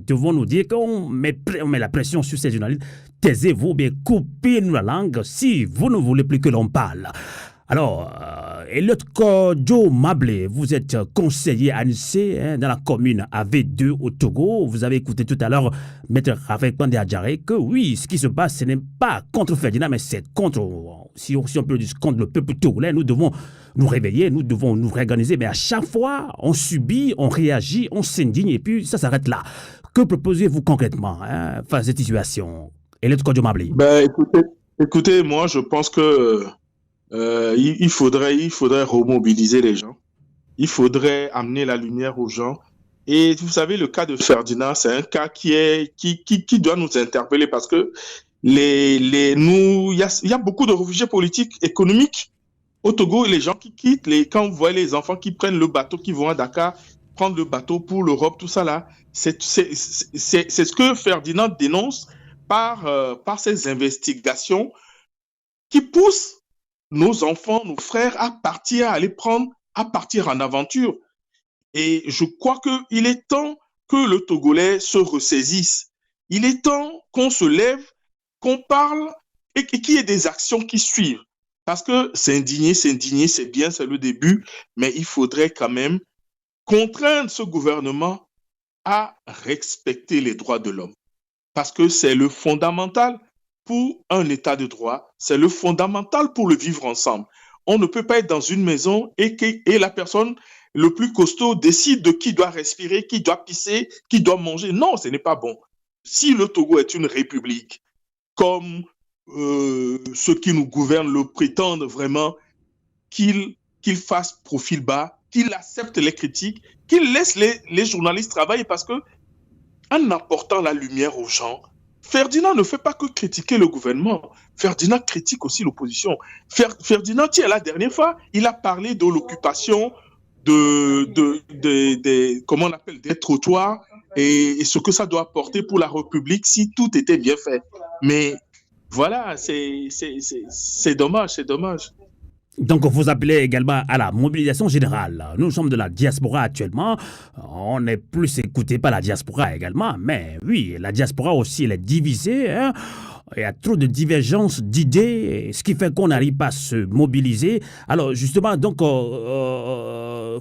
devons nous dire qu'on met la pression sur ces journalistes, taisez-vous, bien coupez-nous la langue si vous ne voulez plus que l'on parle. Alors, Elliott Kojo Mablé, vous êtes conseiller à Nissé dans la commune AV2 au Togo. Vous avez écouté tout à l'heure Maître Raphaël Pandé Adjaré que oui, ce qui se passe, ce n'est pas contre Ferdinand, mais c'est contre, si on peut dire, contre le peuple togolais. Nous devons nous réveiller, nous devons nous réorganiser. Mais à chaque fois, on subit, on réagit, on s'indigne et puis ça s'arrête là. Que proposez-vous concrètement face à cette situation? Et l'autre Kojo Mabli. Écoutez, moi, je pense que il faudrait remobiliser les gens. Il faudrait amener la lumière aux gens. Et vous savez, le cas de Ferdinand, c'est un cas qui doit nous interpeller parce que il y a beaucoup de réfugiés politiques, économiques au Togo. Et les gens qui quittent, quand vous voyez les enfants qui prennent le bateau, qui vont à Dakar, prendre le bateau pour l'Europe, tout ça là, c'est ce que Ferdinand dénonce par ces investigations qui poussent nos enfants, nos frères à partir en aventure. Et je crois qu'il est temps que le Togolais se ressaisisse. Il est temps qu'on se lève, qu'on parle et qu'il y ait des actions qui suivent. Parce que s'indigner, c'est bien, c'est le début, mais il faudrait quand même contraindre ce gouvernement à respecter les droits de l'homme. Parce que c'est le fondamental pour un état de droit, c'est le fondamental pour le vivre ensemble. On ne peut pas être dans une maison et la personne le plus costaud décide de qui doit respirer, qui doit pisser, qui doit manger. Non, ce n'est pas bon. Si le Togo est une république, comme ceux qui nous gouvernent le prétendent vraiment, qu'ils fassent profil bas, qu'ils acceptent les critiques, qu'ils laissent les journalistes travailler parce que en apportant la lumière aux gens, Ferdinand ne fait pas que critiquer le gouvernement. Ferdinand critique aussi l'opposition. Ferdinand, la dernière fois, il a parlé de l'occupation comment on appelle, des trottoirs et ce que ça doit apporter pour la République si tout était bien fait. Mais voilà, c'est dommage, c'est dommage. Donc, vous appelez également à la mobilisation générale. Nous sommes de la diaspora actuellement. On n'est plus écouté par la diaspora également. Mais oui, la diaspora aussi, elle est divisée. Il y a trop de divergences d'idées, ce qui fait qu'on n'arrive pas à se mobiliser. Alors, justement, donc,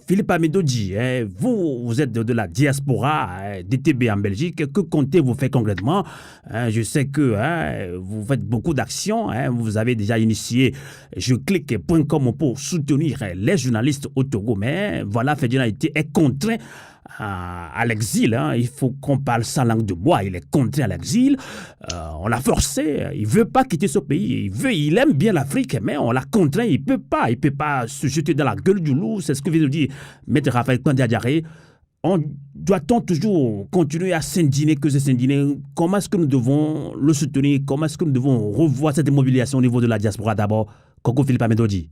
Philippe Amidodji, vous êtes de la diaspora DTB en Belgique. Que comptez-vous faire concrètement? Je sais que vous faites beaucoup d'actions. Vous avez déjà initié jeclique.com pour soutenir les journalistes au Togo. Mais voilà, Ferdinand est contraint à l'exil. Il faut qu'on parle sans langue de bois. Il est contraint à l'exil. On l'a forcé. Il veut pas quitter ce pays. Il aime bien l'Afrique, mais on l'a contraint. Il peut pas se jeter dans la gueule du loup. C'est ce que vient de dire Maître Raphaël Kandé-Adjaré. Doit-on toujours continuer à s'indigner que c'est s'indigner? Comment est-ce que nous devons le soutenir? Comment est-ce que nous devons revoir cette mobilisation au niveau de la diaspora d'abord? Coco Philippe Amidodji.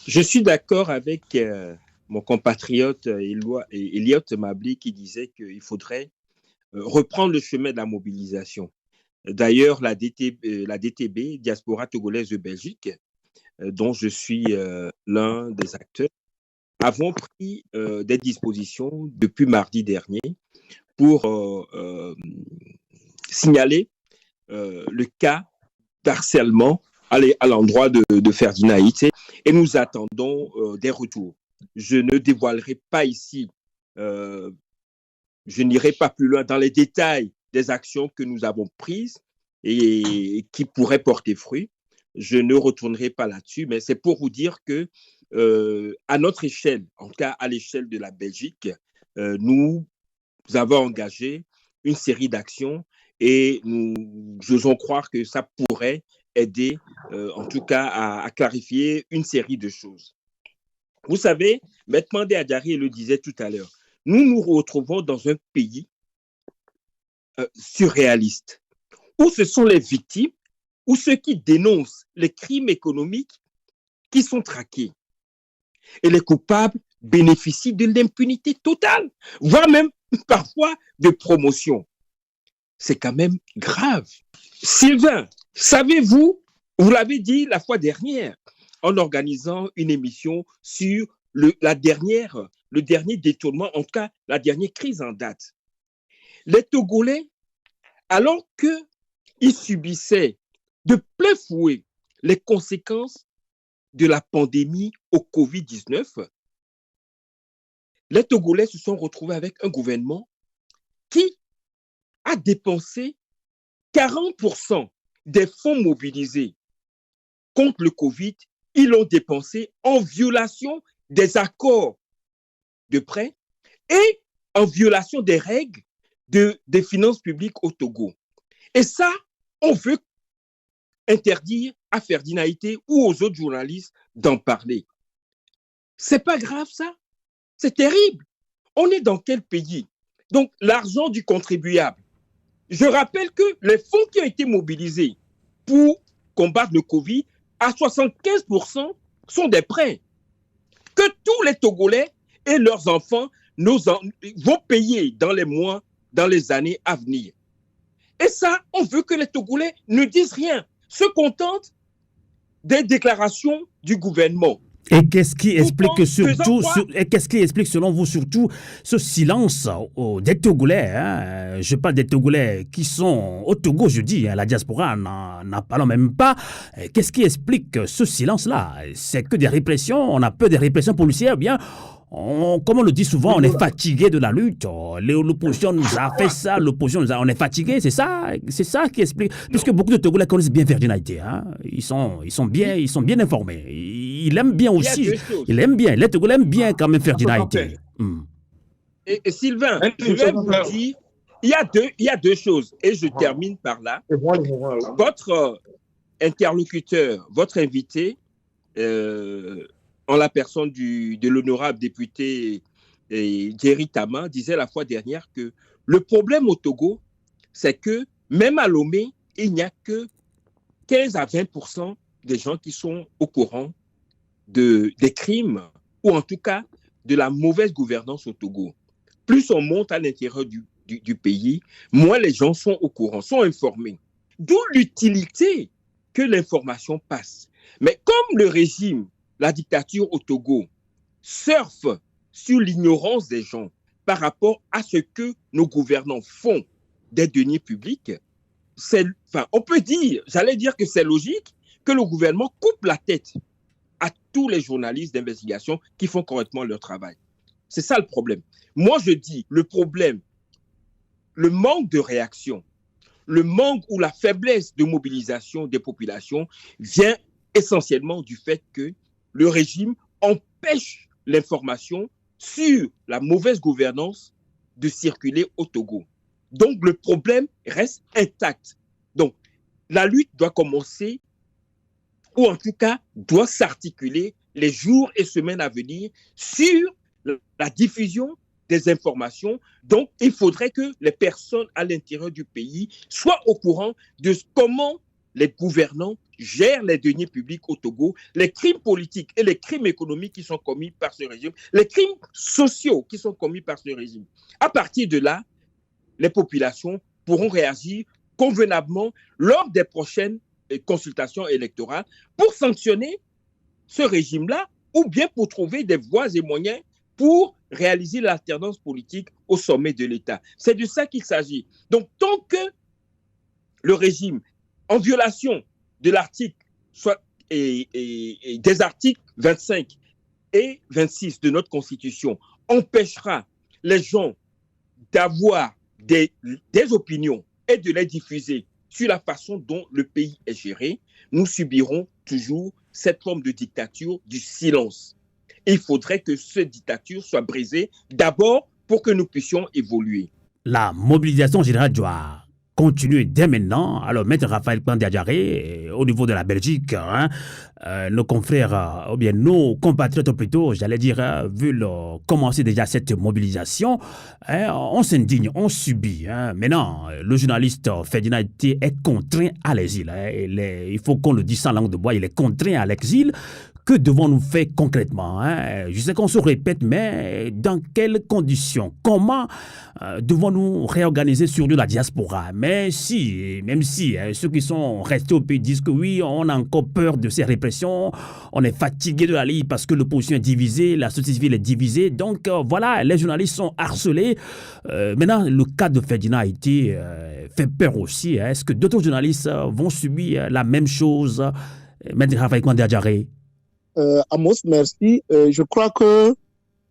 Je suis d'accord avec mon compatriote Elliot Mabli qui disait qu'il faudrait reprendre le chemin de la mobilisation. D'ailleurs, la DTB, Diaspora Togolaise de Belgique, dont je suis l'un des acteurs, avons pris des dispositions depuis mardi dernier pour signaler le cas d'harcèlement à l'endroit de Ferdinand Haïté et nous attendons des retours. Je ne dévoilerai pas ici, je n'irai pas plus loin dans les détails des actions que nous avons prises et qui pourraient porter fruit. Je ne retournerai pas là-dessus, mais c'est pour vous dire que à notre échelle, en tout cas à l'échelle de la Belgique, nous avons engagé une série d'actions et nous osons croire que ça pourrait aider, en tout cas, à clarifier une série de choses. Vous savez, Maître Kandé-Adjaré le disait tout à l'heure, nous nous retrouvons dans un pays surréaliste, où ce sont les victimes, ou ceux qui dénoncent les crimes économiques qui sont traqués. Et les coupables bénéficient de l'impunité totale, voire même parfois de promotion. C'est quand même grave. Sylvain, savez-vous, vous l'avez dit la fois dernière, en organisant une émission sur le dernier détournement, en tout cas la dernière crise en date. Les Togolais, alors qu'ils subissaient de plein fouet les conséquences de la pandémie au Covid-19, les Togolais se sont retrouvés avec un gouvernement qui a dépensé 40% des fonds mobilisés contre le Covid, ils l'ont dépensé en violation des accords de prêt et en violation des règles des finances publiques au Togo. Et ça, on veut interdire à Ferdinand Ité ou aux autres journalistes d'en parler. C'est pas grave ça, c'est terrible. On est dans quel pays? Donc l'argent du contribuable. Je rappelle que les fonds qui ont été mobilisés pour combattre le Covid, à 75% sont des prêts que tous les Togolais et leurs enfants vont payer dans les mois, dans les années à venir. Et ça, on veut que les Togolais ne disent rien, se contentent des déclarations du gouvernement. Et qu'est-ce qui explique selon vous surtout ce silence des Togolais, hein? Je parle des Togolais qui sont au Togo, je dis, hein, la diaspora n'en parle même pas. Qu'est-ce qui explique ce silence-là? C'est que des répressions, on a peur des répressions policières, bien. Comme on le dit souvent, on est fatigué de la lutte. L'opposition nous a fait ça, on est fatigué, c'est ça qui explique. Puisque beaucoup de Togolais connaissent bien Ferdinand Ité, hein. Ils sont bien informés. Ils aiment bien aussi. Les Togolais aiment bien quand même Ferdinand Ité. Et Sylvain, je vais vous dire, il y a deux choses, et je termine par là. Votre interlocuteur, votre invité, en la personne de l'honorable député Jerry Tama, disait la fois dernière que le problème au Togo, c'est que même à Lomé, il n'y a que 15 à 20% des gens qui sont au courant des crimes, ou en tout cas de la mauvaise gouvernance au Togo. Plus on monte à l'intérieur du pays, moins les gens sont au courant, sont informés. D'où l'utilité que l'information passe. Mais comme le régime, la dictature au Togo, surfe sur l'ignorance des gens par rapport à ce que nos gouvernants font des deniers publics, on peut dire, j'allais dire que c'est logique que le gouvernement coupe la tête à tous les journalistes d'investigation qui font correctement leur travail. C'est ça le problème. Moi, je dis, le problème, le manque de réaction, le manque ou la faiblesse de mobilisation des populations vient essentiellement du fait que le régime empêche l'information sur la mauvaise gouvernance de circuler au Togo. Donc, le problème reste intact. Donc, la lutte doit commencer, ou en tout cas, doit s'articuler les jours et semaines à venir sur la diffusion des informations. Donc, il faudrait que les personnes à l'intérieur du pays soient au courant de comment les gouvernants gèrent les deniers publics au Togo, les crimes politiques et les crimes économiques qui sont commis par ce régime, les crimes sociaux qui sont commis par ce régime. À partir de là, les populations pourront réagir convenablement lors des prochaines consultations électorales pour sanctionner ce régime-là ou bien pour trouver des voies et moyens pour réaliser l'alternance politique au sommet de l'État. C'est de ça qu'il s'agit. Donc, tant que le régime, en violation de l'article et des articles 25 et 26 de notre Constitution, empêchera les gens d'avoir des opinions et de les diffuser sur la façon dont le pays est géré, nous subirons toujours cette forme de dictature du silence. Il faudrait que cette dictature soit brisée d'abord pour que nous puissions évoluer. La mobilisation générale doit continuer dès maintenant. Alors, Maître Raphaël Kouanda-Diaré, au niveau de la Belgique, nos confrères, ou bien nos compatriotes plutôt, j'allais dire, veulent commencer déjà cette mobilisation. On s'indigne, on subit. Maintenant, le journaliste Ferdinand Ité est contraint à l'exil. Il faut qu'on le dise sans langue de bois, il est contraint à l'exil. Que devons-nous faire concrètement? Je sais qu'on se répète, mais dans quelles conditions? Comment devons-nous réorganiser sur la diaspora? Même si ceux qui sont restés au pays disent que oui, on a encore peur de ces répressions, on est fatigué de la lutte parce que l'opposition est divisée, la société civile est divisée. Donc voilà, les journalistes sont harcelés. Maintenant, le cas de Ferdinand Ité fait peur aussi. Est-ce que d'autres journalistes vont subir la même chose? Maître Raphaël Kouanda-Diaré. Amos, merci. Je crois que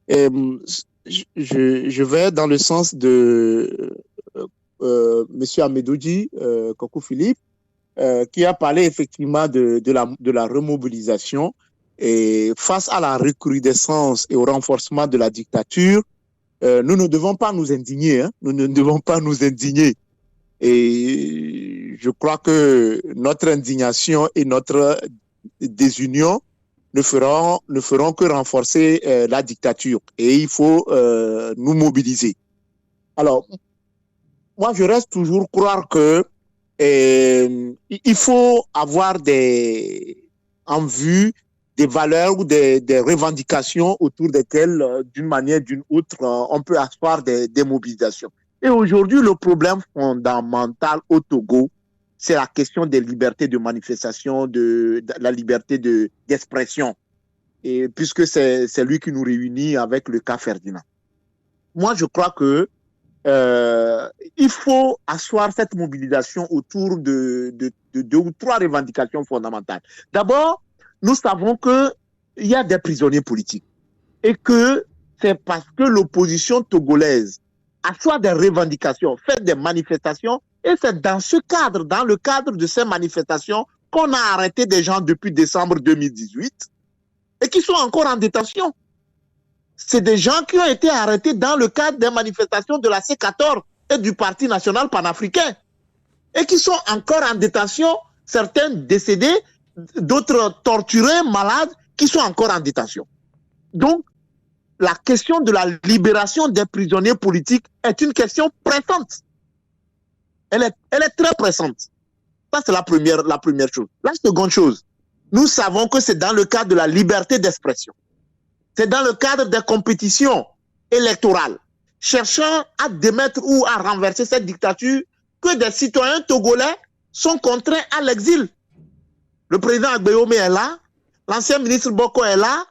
je vais dans le sens de M. Amedoudji, Kokou Philippe, qui a parlé effectivement de la remobilisation et face à la recrudescence et au renforcement de la dictature, nous ne devons pas nous indigner. Hein, nous ne devons pas nous indigner. Et je crois que notre indignation et notre désunion ne feront que renforcer la dictature. Et il faut nous mobiliser. Alors, moi, je reste toujours croire que il faut avoir en vue des valeurs ou des revendications autour desquelles, d'une manière ou d'une autre, on peut asseoir des mobilisations. Et aujourd'hui, le problème fondamental au Togo, c'est la question des libertés de manifestation, de la liberté d'expression, et puisque c'est lui qui nous réunit avec le cas Ferdinand. Moi, je crois que il faut asseoir cette mobilisation autour de 2 ou 3 revendications fondamentales. D'abord, nous savons qu'il y a des prisonniers politiques et que c'est parce que l'opposition togolaise assoit des revendications, fait des manifestations, et c'est dans le cadre de ces manifestations qu'on a arrêté des gens depuis décembre 2018 et qui sont encore en détention. C'est des gens qui ont été arrêtés dans le cadre des manifestations de la C14 et du Parti national panafricain et qui sont encore en détention, certains décédés, d'autres torturés, malades, qui sont encore en détention. Donc, la question de la libération des prisonniers politiques est une question pressante. Elle est très pressante. Ça, c'est la première chose. La seconde chose, nous savons que c'est dans le cadre de la liberté d'expression. C'est dans le cadre des compétitions électorales, cherchant à démettre ou à renverser cette dictature, que des citoyens togolais sont contraints à l'exil. Le président Agbeyome est là, l'ancien ministre Boko est là,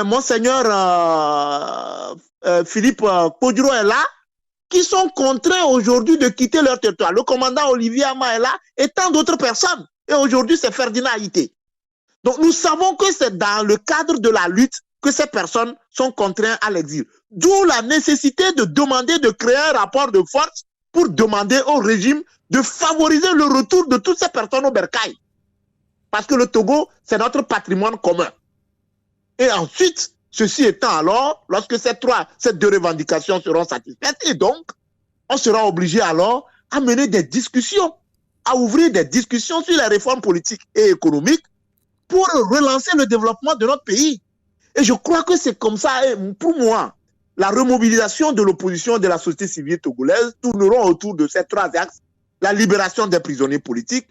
Monseigneur Philippe Kodjuro est là, qui sont contraints aujourd'hui de quitter leur territoire. Le commandant Olivier Ama est là et tant d'autres personnes. Et aujourd'hui, c'est Ferdinand Haïté. Donc, nous savons que c'est dans le cadre de la lutte que ces personnes sont contraintes à l'exil. D'où la nécessité de demander de créer un rapport de force pour demander au régime de favoriser le retour de toutes ces personnes au bercail. Parce que le Togo, c'est notre patrimoine commun. Et ensuite, ceci étant alors, lorsque ces 2 revendications seront satisfaites, et donc, on sera obligé alors à mener des discussions, à ouvrir des discussions sur les réformes politiques et économiques pour relancer le développement de notre pays. Et je crois que c'est comme ça, et pour moi, la remobilisation de l'opposition de la société civile togolaise tourneront autour de ces 3 axes: la libération des prisonniers politiques,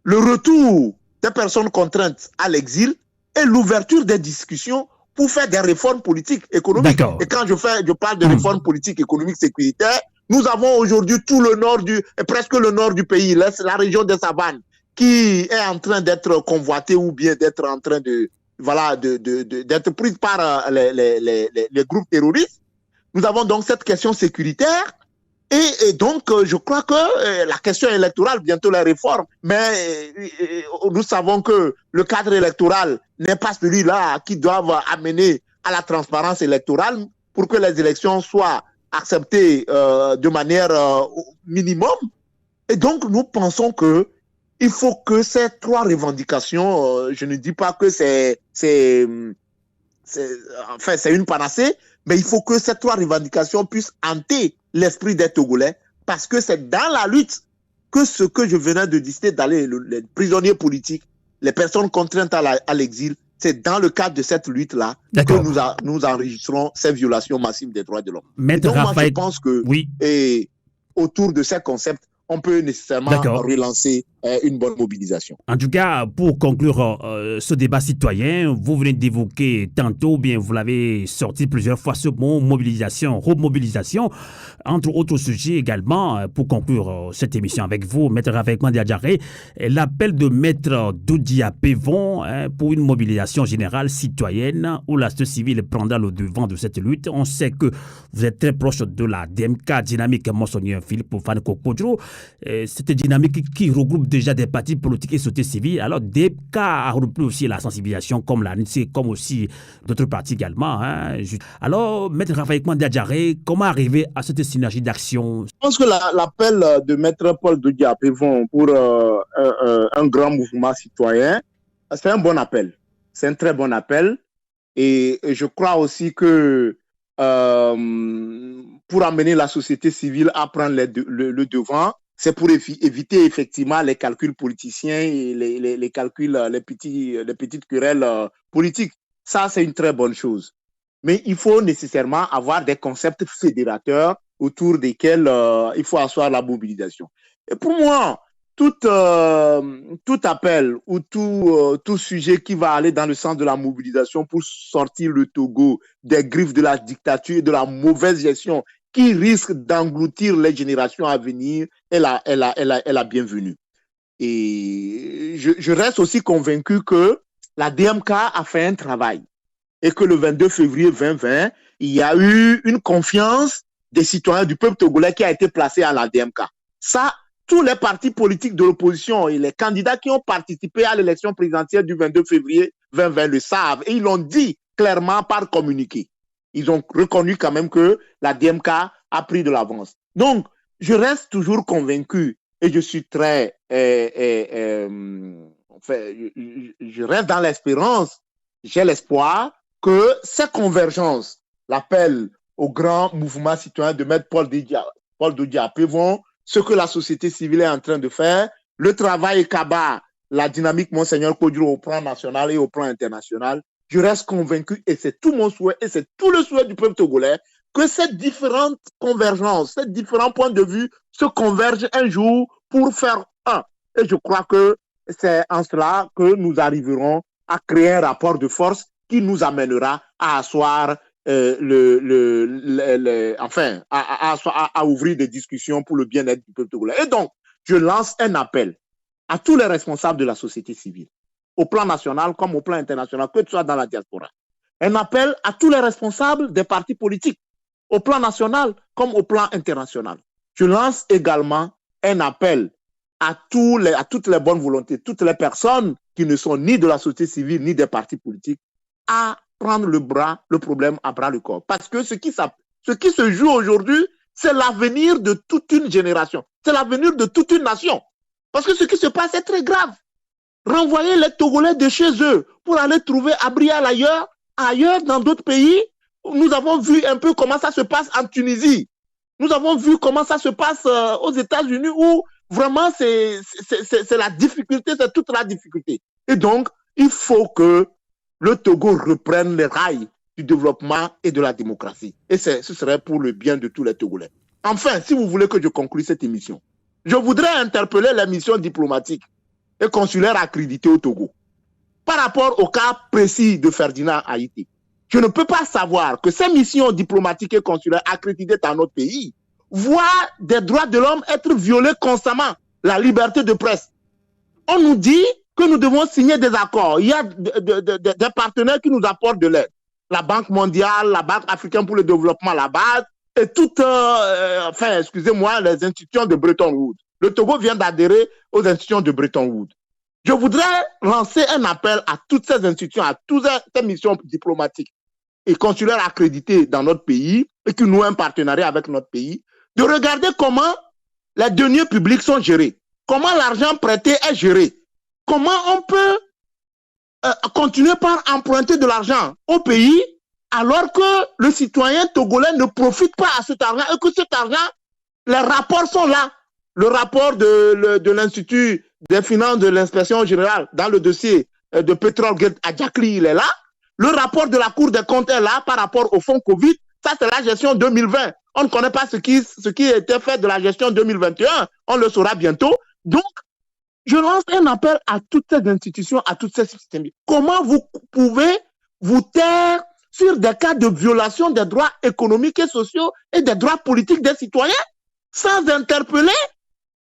le retour des personnes contraintes à l'exil et l'ouverture des discussions pour faire des réformes politiques, économiques. Et quand je parle de réformes politiques, économiques, sécuritaires, nous avons aujourd'hui tout le nord presque le nord du pays, la région des savanes, qui est en train d'être convoitée ou bien d'être en train d'être prise par les groupes terroristes. Nous avons donc cette question sécuritaire. Et donc, je crois que la question électorale, bientôt la réforme, mais nous savons que le cadre électoral n'est pas celui-là qui doit amener à la transparence électorale pour que les élections soient acceptées de manière minimum. Et donc, nous pensons que il faut que ces 3 revendications, je ne dis pas que c'est une panacée, mais il faut que ces 3 revendications puissent hanter l'esprit des Togolais, parce que c'est dans la lutte que ce que je venais de lister, dans les prisonniers politiques, les personnes contraintes à l'exil, c'est dans le cadre de cette lutte-là que nous enregistrons ces violations massives des droits de l'homme. Donc moi, je pense que autour de ces concepts, on peut nécessairement relancer une bonne mobilisation. En tout cas, pour conclure ce débat citoyen, vous venez d'évoquer tantôt, bien vous l'avez sorti plusieurs fois, ce mot mobilisation, remobilisation, entre autres sujets également, pour conclure cette émission avec vous, Maître Raphaël Kwande Adjaré, l'appel de Maître Dodi Apevon pour une mobilisation générale citoyenne où la société civile prendra le devant de cette lutte. On sait que vous êtes très proche de la DMK dynamique Monseigneur Philippe Oufane Kodjuro, cette dynamique qui regroupe déjà des partis politiques et société civile. Alors, DMK a repris aussi la sensibilisation comme la NIC, comme aussi d'autres partis également. Alors, Maître Raphaël Kwande Adjaré, comment arriver à cette synergie d'action? Je pense que l'appel de Maître Paul Dodi Apevon pour un grand mouvement citoyen, c'est un bon appel. C'est un très bon appel. Et je crois aussi que pour amener la société civile à prendre le devant. C'est pour éviter effectivement les calculs politiciens et les calculs, les petites querelles politiques. Ça, c'est une très bonne chose. Mais il faut nécessairement avoir des concepts fédérateurs autour desquels il faut asseoir la mobilisation. Et pour moi, tout appel ou tout sujet qui va aller dans le sens de la mobilisation pour sortir le Togo des griffes de la dictature et de la mauvaise gestion qui risque d'engloutir les générations à venir est la bienvenue. Et je reste aussi convaincu que la DMK a fait un travail et que le 22 février 2020, il y a eu une confiance des citoyens du peuple togolais qui a été placée à la DMK. Ça, tous les partis politiques de l'opposition et les candidats qui ont participé à l'élection présidentielle du 22 février 2020 le savent et ils l'ont dit clairement par communiqué. Ils ont reconnu quand même que la DMK a pris de l'avance. Donc, je reste toujours convaincu et je suis très... je reste dans l'espérance, j'ai l'espoir que ces convergences, l'appel au grand mouvement citoyen de Maître Paul Dodiapé vont ce que la société civile est en train de faire, le travail Kaba, la dynamique Monseigneur Kodjo au plan national et au plan international, je reste convaincu, et c'est tout mon souhait, et c'est tout le souhait du peuple togolais, que ces différentes convergences, ces différents points de vue se convergent un jour pour faire un. Et je crois que c'est en cela que nous arriverons à créer un rapport de force qui nous amènera à asseoir à ouvrir des discussions pour le bien-être du peuple togolais. Et donc, je lance un appel à tous les responsables de la société civile, au plan national comme au plan international, que tu sois dans la diaspora. Un appel à tous les responsables des partis politiques, au plan national comme au plan international. Je lance également un appel à toutes les bonnes volontés, toutes les personnes qui ne sont ni de la société civile ni des partis politiques, à prendre le problème à bras le corps. Parce que ce qui se joue aujourd'hui, c'est l'avenir de toute une génération. C'est l'avenir de toute une nation. Parce que ce qui se passe est très grave. Renvoyer les Togolais de chez eux pour aller trouver abri ailleurs dans d'autres pays. Nous avons vu un peu comment ça se passe en Tunisie. Nous avons vu comment ça se passe aux États-Unis où vraiment c'est la difficulté, c'est toute la difficulté. Et donc, il faut que le Togo reprenne les rails du développement et de la démocratie. Et ce serait pour le bien de tous les Togolais. Enfin, si vous voulez que je conclue cette émission, je voudrais interpeller les missions diplomatiques et consulaires accréditées au Togo. Par rapport au cas précis de Ferdinand Haïti, je ne peux pas savoir que ces missions diplomatiques et consulaires accréditées dans notre pays voient des droits de l'homme être violés constamment, la liberté de presse. On nous dit que nous devons signer des accords. Il y a des partenaires qui nous apportent de l'aide. La Banque mondiale, la Banque africaine pour le développement, la BAD, et toutes, les institutions de Bretton Woods. Le Togo vient d'adhérer aux institutions de Bretton Woods. Je voudrais lancer un appel à toutes ces institutions, à toutes ces missions diplomatiques et consulaires accréditées dans notre pays et qui nouent un partenariat avec notre pays, de regarder comment les deniers publics sont gérés, comment l'argent prêté est géré. Comment on peut continuer par emprunter de l'argent au pays alors que le citoyen togolais ne profite pas à cet argent et que cet argent, les rapports sont là. Le rapport de l'Institut des finances de l'inspection générale dans le dossier de Petrolgate à Djakli, il est là. Le rapport de la Cour des comptes est là par rapport au fonds Covid. Ça, c'est la gestion 2020. On ne connaît pas ce qui a été fait de la gestion 2021. On le saura bientôt. Donc, je lance un appel à toutes ces institutions, à toutes ces systèmes. Comment vous pouvez vous taire sur des cas de violation des droits économiques et sociaux et des droits politiques des citoyens sans interpeller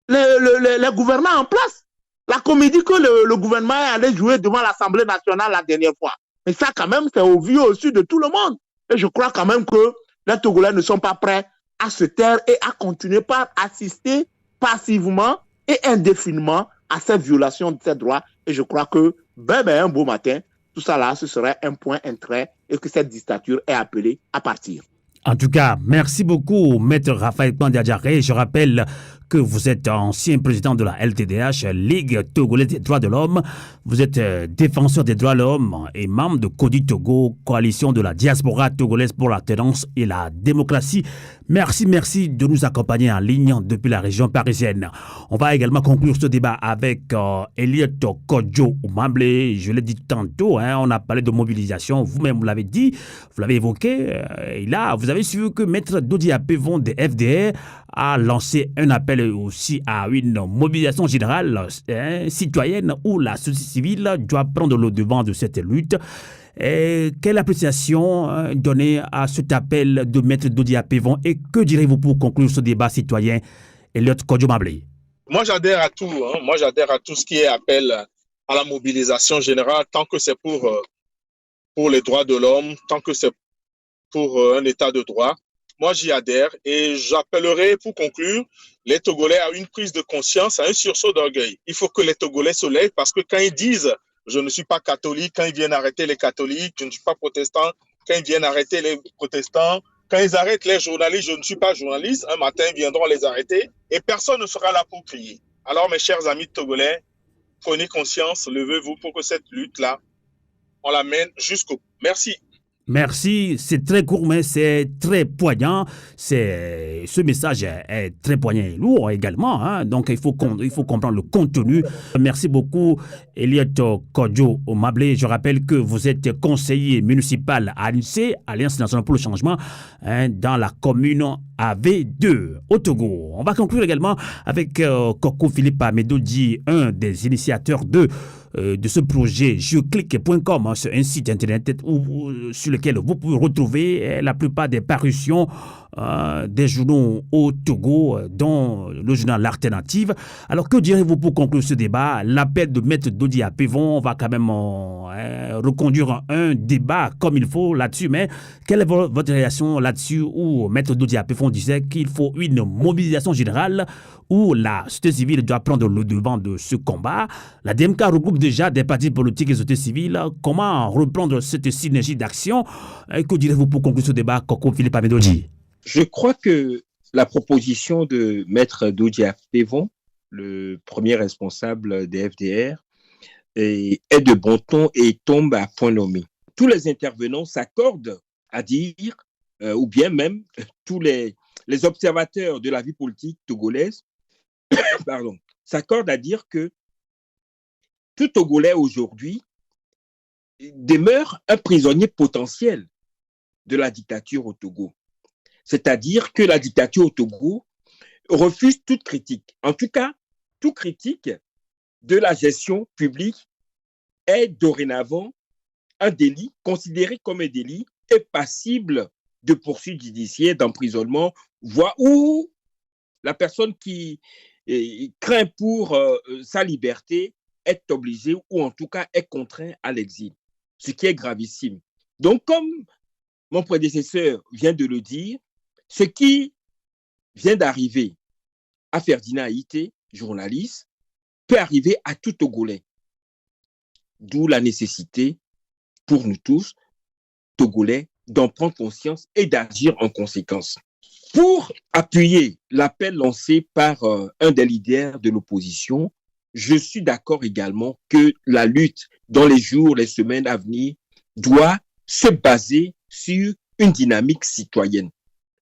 les gouvernants en place? La comédie que le gouvernement est allé jouer devant l'Assemblée nationale la dernière fois. Mais ça, quand même, c'est au vu au-dessus de tout le monde. Et je crois quand même que les Togolais ne sont pas prêts à se taire et à continuer par assister passivement et indéfiniment à cette violation de ces droits. Et je crois que, un beau matin, tout ça là, ce serait un point, un trait, et que cette dictature est appelée à partir. En tout cas, merci beaucoup, Maître Raphaël Pandiadjaré. Je rappelle que vous êtes ancien président de la LTDH, Ligue Togolaise des droits de l'homme. Vous êtes défenseur des droits de l'homme et membre de CODI Togo, coalition de la diaspora togolaise pour la tolérance et la démocratie. Merci de nous accompagner en ligne depuis la région parisienne. On va également conclure ce débat avec Elliot Kodjo Omable. Je l'ai dit tantôt, on a parlé de mobilisation. Vous-même, vous l'avez dit, vous l'avez évoqué. Et là, vous avez su que Maître Dodi Apevon des FDR a lancé un appel aussi à une mobilisation générale citoyenne où la société civile doit prendre le devant de cette lutte. Et quelle appréciation donnée à cet appel de Maître Dodi Apevon et que direz-vous pour conclure ce débat citoyen, Elliot Kodjo Omable? Moi, j'adhère à tout. Moi, j'adhère à tout ce qui est appel à la mobilisation générale, tant que c'est pour les droits de l'homme, tant que c'est pour un état de droit. Moi, j'y adhère et j'appellerai, pour conclure, les Togolais à une prise de conscience, à un sursaut d'orgueil. Il faut que les Togolais se lèvent parce que quand ils disent « je ne suis pas catholique », quand ils viennent arrêter les catholiques, « je ne suis pas protestant », quand ils viennent arrêter les protestants, quand ils arrêtent les journalistes, « je ne suis pas journaliste », un matin, ils viendront les arrêter et personne ne sera là pour crier. Alors, mes chers amis Togolais, prenez conscience, levez-vous pour que cette lutte-là, on la mène jusqu'au bout. Merci. Merci, c'est très court mais c'est très poignant. Ce message est très poignant et lourd également. Donc il faut comprendre le contenu. Merci beaucoup Elliot Kodjo Omable. Je rappelle que vous êtes conseiller municipal à l'ANC, Alliance nationale pour le changement, dans la commune AV2 au Togo. On va conclure également avec Koko Philippe Amedodji, un des initiateurs de ce projet jeuclic.com, c'est un site internet sur lequel vous pouvez retrouver la plupart des parutions des journaux au Togo, dont le journal L'Alternative. Alors, que direz-vous pour conclure ce débat? L'appel de Maître Dodi Apevon, on va quand même reconduire un débat comme il faut là-dessus, mais quelle est votre réaction là-dessus où Maître Dodi Apevon disait qu'il faut une mobilisation générale où la société civile doit prendre le devant de ce combat? La DMK regroupe déjà des partis politiques et sociétés civiles. Comment reprendre cette synergie d'action? Que direz-vous pour conclure ce débat, Koko Philippe Amedodji? Je crois que la proposition de Maître Dodi Apevon, le premier responsable des FDR, est de bon ton et tombe à point nommé. Tous les intervenants s'accordent à dire, ou bien même tous les observateurs de la vie politique togolaise, s'accordent à dire que tout Togolais aujourd'hui demeure un prisonnier potentiel de la dictature au Togo. C'est-à-dire que la dictature au Togo refuse toute critique. En tout cas, toute critique de la gestion publique est dorénavant un délit, considéré comme un délit et passible de poursuites judiciaires, d'emprisonnement, voire où la personne qui craint pour sa liberté est obligée ou en tout cas est contraint à l'exil, ce qui est gravissime. Donc, comme mon prédécesseur vient de le dire, ce qui vient d'arriver à Ferdinand Haïté, journaliste, peut arriver à tout Togolais. D'où la nécessité pour nous tous, Togolais, d'en prendre conscience et d'agir en conséquence. Pour appuyer l'appel lancé par un des leaders de l'opposition, je suis d'accord également que la lutte dans les jours, les semaines à venir doit se baser sur une dynamique citoyenne.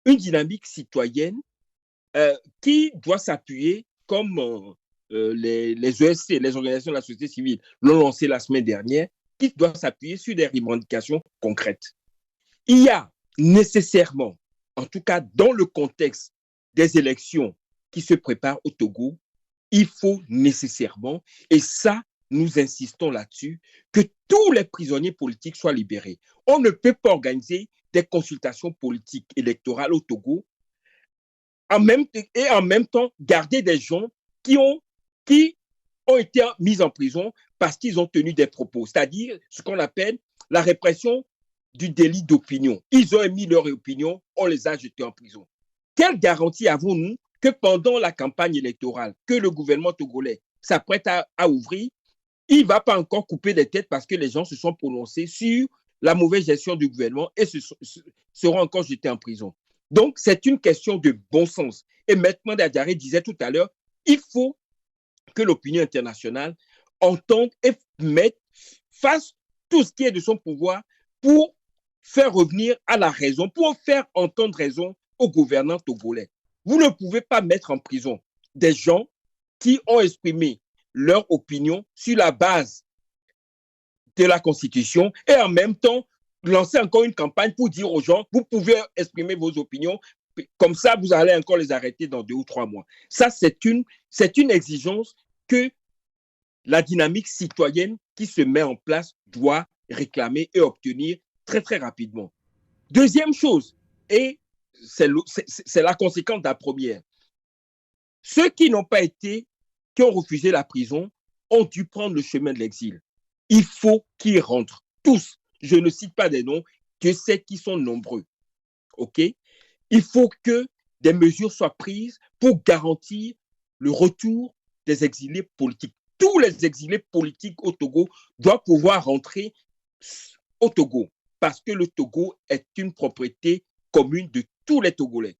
Une dynamique citoyenne qui doit s'appuyer comme les ESC, les organisations de la société civile, l'ont lancé la semaine dernière, qui doit s'appuyer sur des revendications concrètes. Il y a nécessairement, en tout cas dans le contexte des élections qui se préparent au Togo, il faut nécessairement, et ça, nous insistons là-dessus, que tous les prisonniers politiques soient libérés. On ne peut pas organiser des consultations politiques électorales au Togo et en même temps garder des gens qui ont été mis en prison parce qu'ils ont tenu des propos, c'est-à-dire ce qu'on appelle la répression du délit d'opinion. Ils ont émis leur opinion, on les a jetés en prison. Quelle garantie avons-nous que pendant la campagne électorale que le gouvernement togolais s'apprête à ouvrir, il ne va pas encore couper des têtes parce que les gens se sont prononcés sur la mauvaise gestion du gouvernement et seront encore jetés en prison? Donc, c'est une question de bon sens. Et Maître Diaré disait tout à l'heure, il faut que l'opinion internationale entende et fasse tout ce qui est de son pouvoir pour faire revenir à la raison, pour faire entendre raison aux gouvernants togolais. Vous ne pouvez pas mettre en prison des gens qui ont exprimé leur opinion sur la base de la Constitution et en même temps lancer encore une campagne pour dire aux gens, vous pouvez exprimer vos opinions, comme ça vous allez encore les arrêter dans 2 ou 3 mois. Ça, c'est une exigence que la dynamique citoyenne qui se met en place doit réclamer et obtenir très, très rapidement. Deuxième chose, et c'est la conséquence de la première, ceux qui n'ont pas été, qui ont refusé la prison, ont dû prendre le chemin de l'exil. Il faut qu'ils rentrent, tous. Je ne cite pas des noms, que c'est qui sont nombreux. OK? Il faut que des mesures soient prises pour garantir le retour des exilés politiques. Tous les exilés politiques au Togo doivent pouvoir rentrer au Togo parce que le Togo est une propriété commune de tous les Togolais.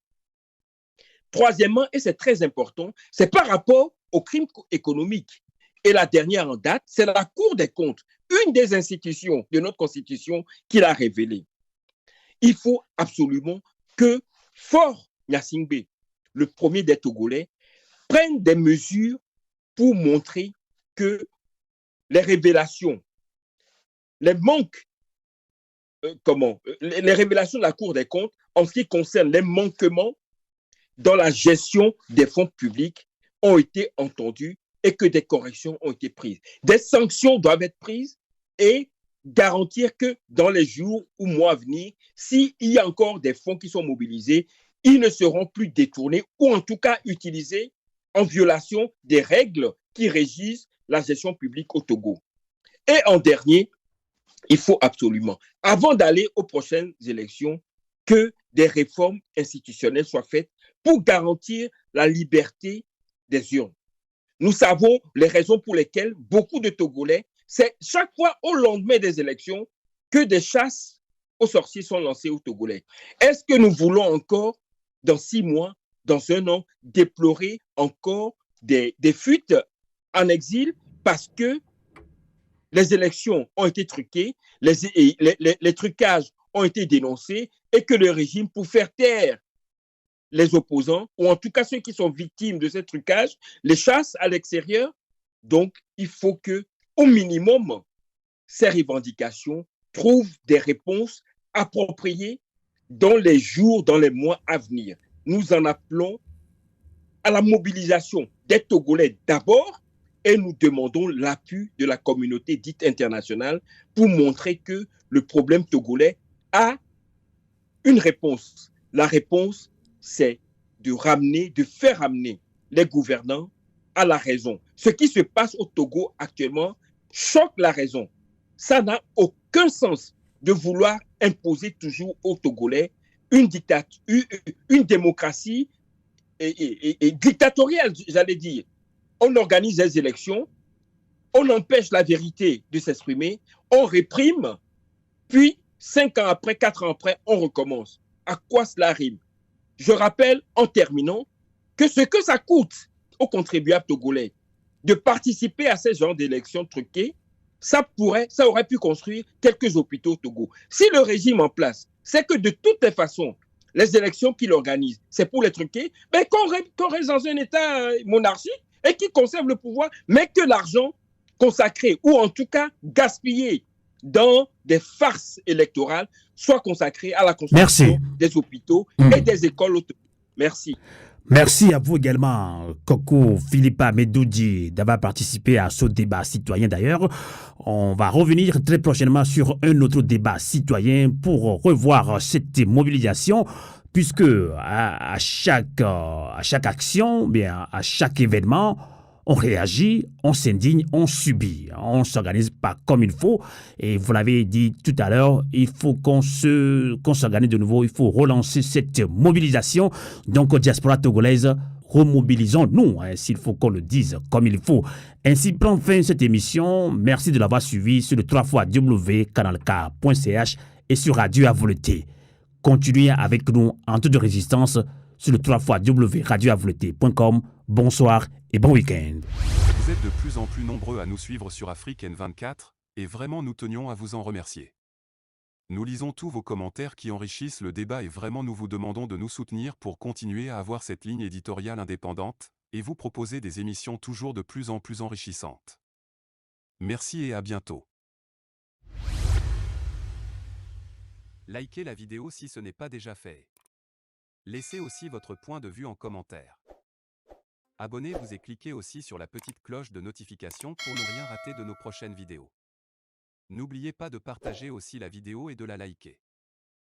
Troisièmement, et c'est très important, c'est par rapport aux crimes économiques. Et la dernière en date, c'est la Cour des comptes, une des institutions de notre Constitution qui l'a révélé. Il faut absolument que Faure Gnassingbé, le premier des Togolais, prenne des mesures pour montrer que les révélations, les manques, les révélations de la Cour des comptes en ce qui concerne les manquements dans la gestion des fonds publics ont été entendues et que des corrections ont été prises. Des sanctions doivent être prises et garantir que dans les jours ou mois à venir, s'il y a encore des fonds qui sont mobilisés, ils ne seront plus détournés ou en tout cas utilisés en violation des règles qui régissent la gestion publique au Togo. Et en dernier, il faut absolument, avant d'aller aux prochaines élections, que des réformes institutionnelles soient faites pour garantir la liberté des urnes. Nous savons les raisons pour lesquelles beaucoup de Togolais, c'est chaque fois au lendemain des élections que des chasses aux sorciers sont lancées aux Togolais. Est-ce que nous voulons encore, dans 6 mois, dans 1 an, déplorer encore des fuites en exil parce que les élections ont été truquées, les trucages ont été dénoncés et que le régime, pour faire taire les opposants, ou en tout cas ceux qui sont victimes de ces trucages, les chasse à l'extérieur. Donc, il faut que, au minimum, ces revendications trouvent des réponses appropriées dans les jours, dans les mois à venir. Nous en appelons à la mobilisation des Togolais d'abord et nous demandons l'appui de la communauté dite internationale pour montrer que le problème togolais a une réponse. La réponse, c'est de faire ramener les gouvernants à la raison. Ce qui se passe au Togo actuellement choque la raison. Ça n'a aucun sens de vouloir imposer toujours aux Togolais une démocratie et dictatoriale, j'allais dire. On organise des élections, on empêche la vérité de s'exprimer, on réprime, puis 5 ans après, 4 ans après, on recommence. À quoi cela rime? Je rappelle, en terminant, que ce que ça coûte aux contribuables togolais de participer à ces genres d'élections truquées, ça aurait pu construire quelques hôpitaux au Togo. Si le régime en place, c'est que de toutes les façons, les élections qu'il organise, c'est pour les truquer, mais qu'on reste dans un état monarchique et qui conserve le pouvoir, mais que l'argent consacré, ou en tout cas gaspillé dans des farces électorales, soit consacré à la construction des hôpitaux et des écoles au Togo. Merci. Merci à vous également, Koko Philippa Medoudi, d'avoir participé à ce débat citoyen d'ailleurs. On va revenir très prochainement sur un autre débat citoyen pour revoir cette mobilisation, puisque à chaque action, bien à chaque événement, on réagit, on s'indigne, on subit. On ne s'organise pas comme il faut. Et vous l'avez dit tout à l'heure, il faut qu'on s'organise de nouveau. Il faut relancer cette mobilisation. Donc, diaspora togolaise, remobilisons-nous, s'il faut qu'on le dise comme il faut. Ainsi prend fin cette émission. Merci de l'avoir suivi sur le 3xW canalk.ch et sur Radio à Volonté. Continuez avec nous en toute résistance sur le 3xradioavouleté.com. Bonsoir et bon week-end. Vous êtes de plus en plus nombreux à nous suivre sur Afrique N24 et vraiment nous tenions à vous en remercier. Nous lisons tous vos commentaires qui enrichissent le débat et vraiment nous vous demandons de nous soutenir pour continuer à avoir cette ligne éditoriale indépendante et vous proposer des émissions toujours de plus en plus enrichissantes. Merci et à bientôt. Likez la vidéo si ce n'est pas déjà fait. Laissez aussi votre point de vue en commentaire. Abonnez-vous et cliquez aussi sur la petite cloche de notification pour ne rien rater de nos prochaines vidéos. N'oubliez pas de partager aussi la vidéo et de la liker.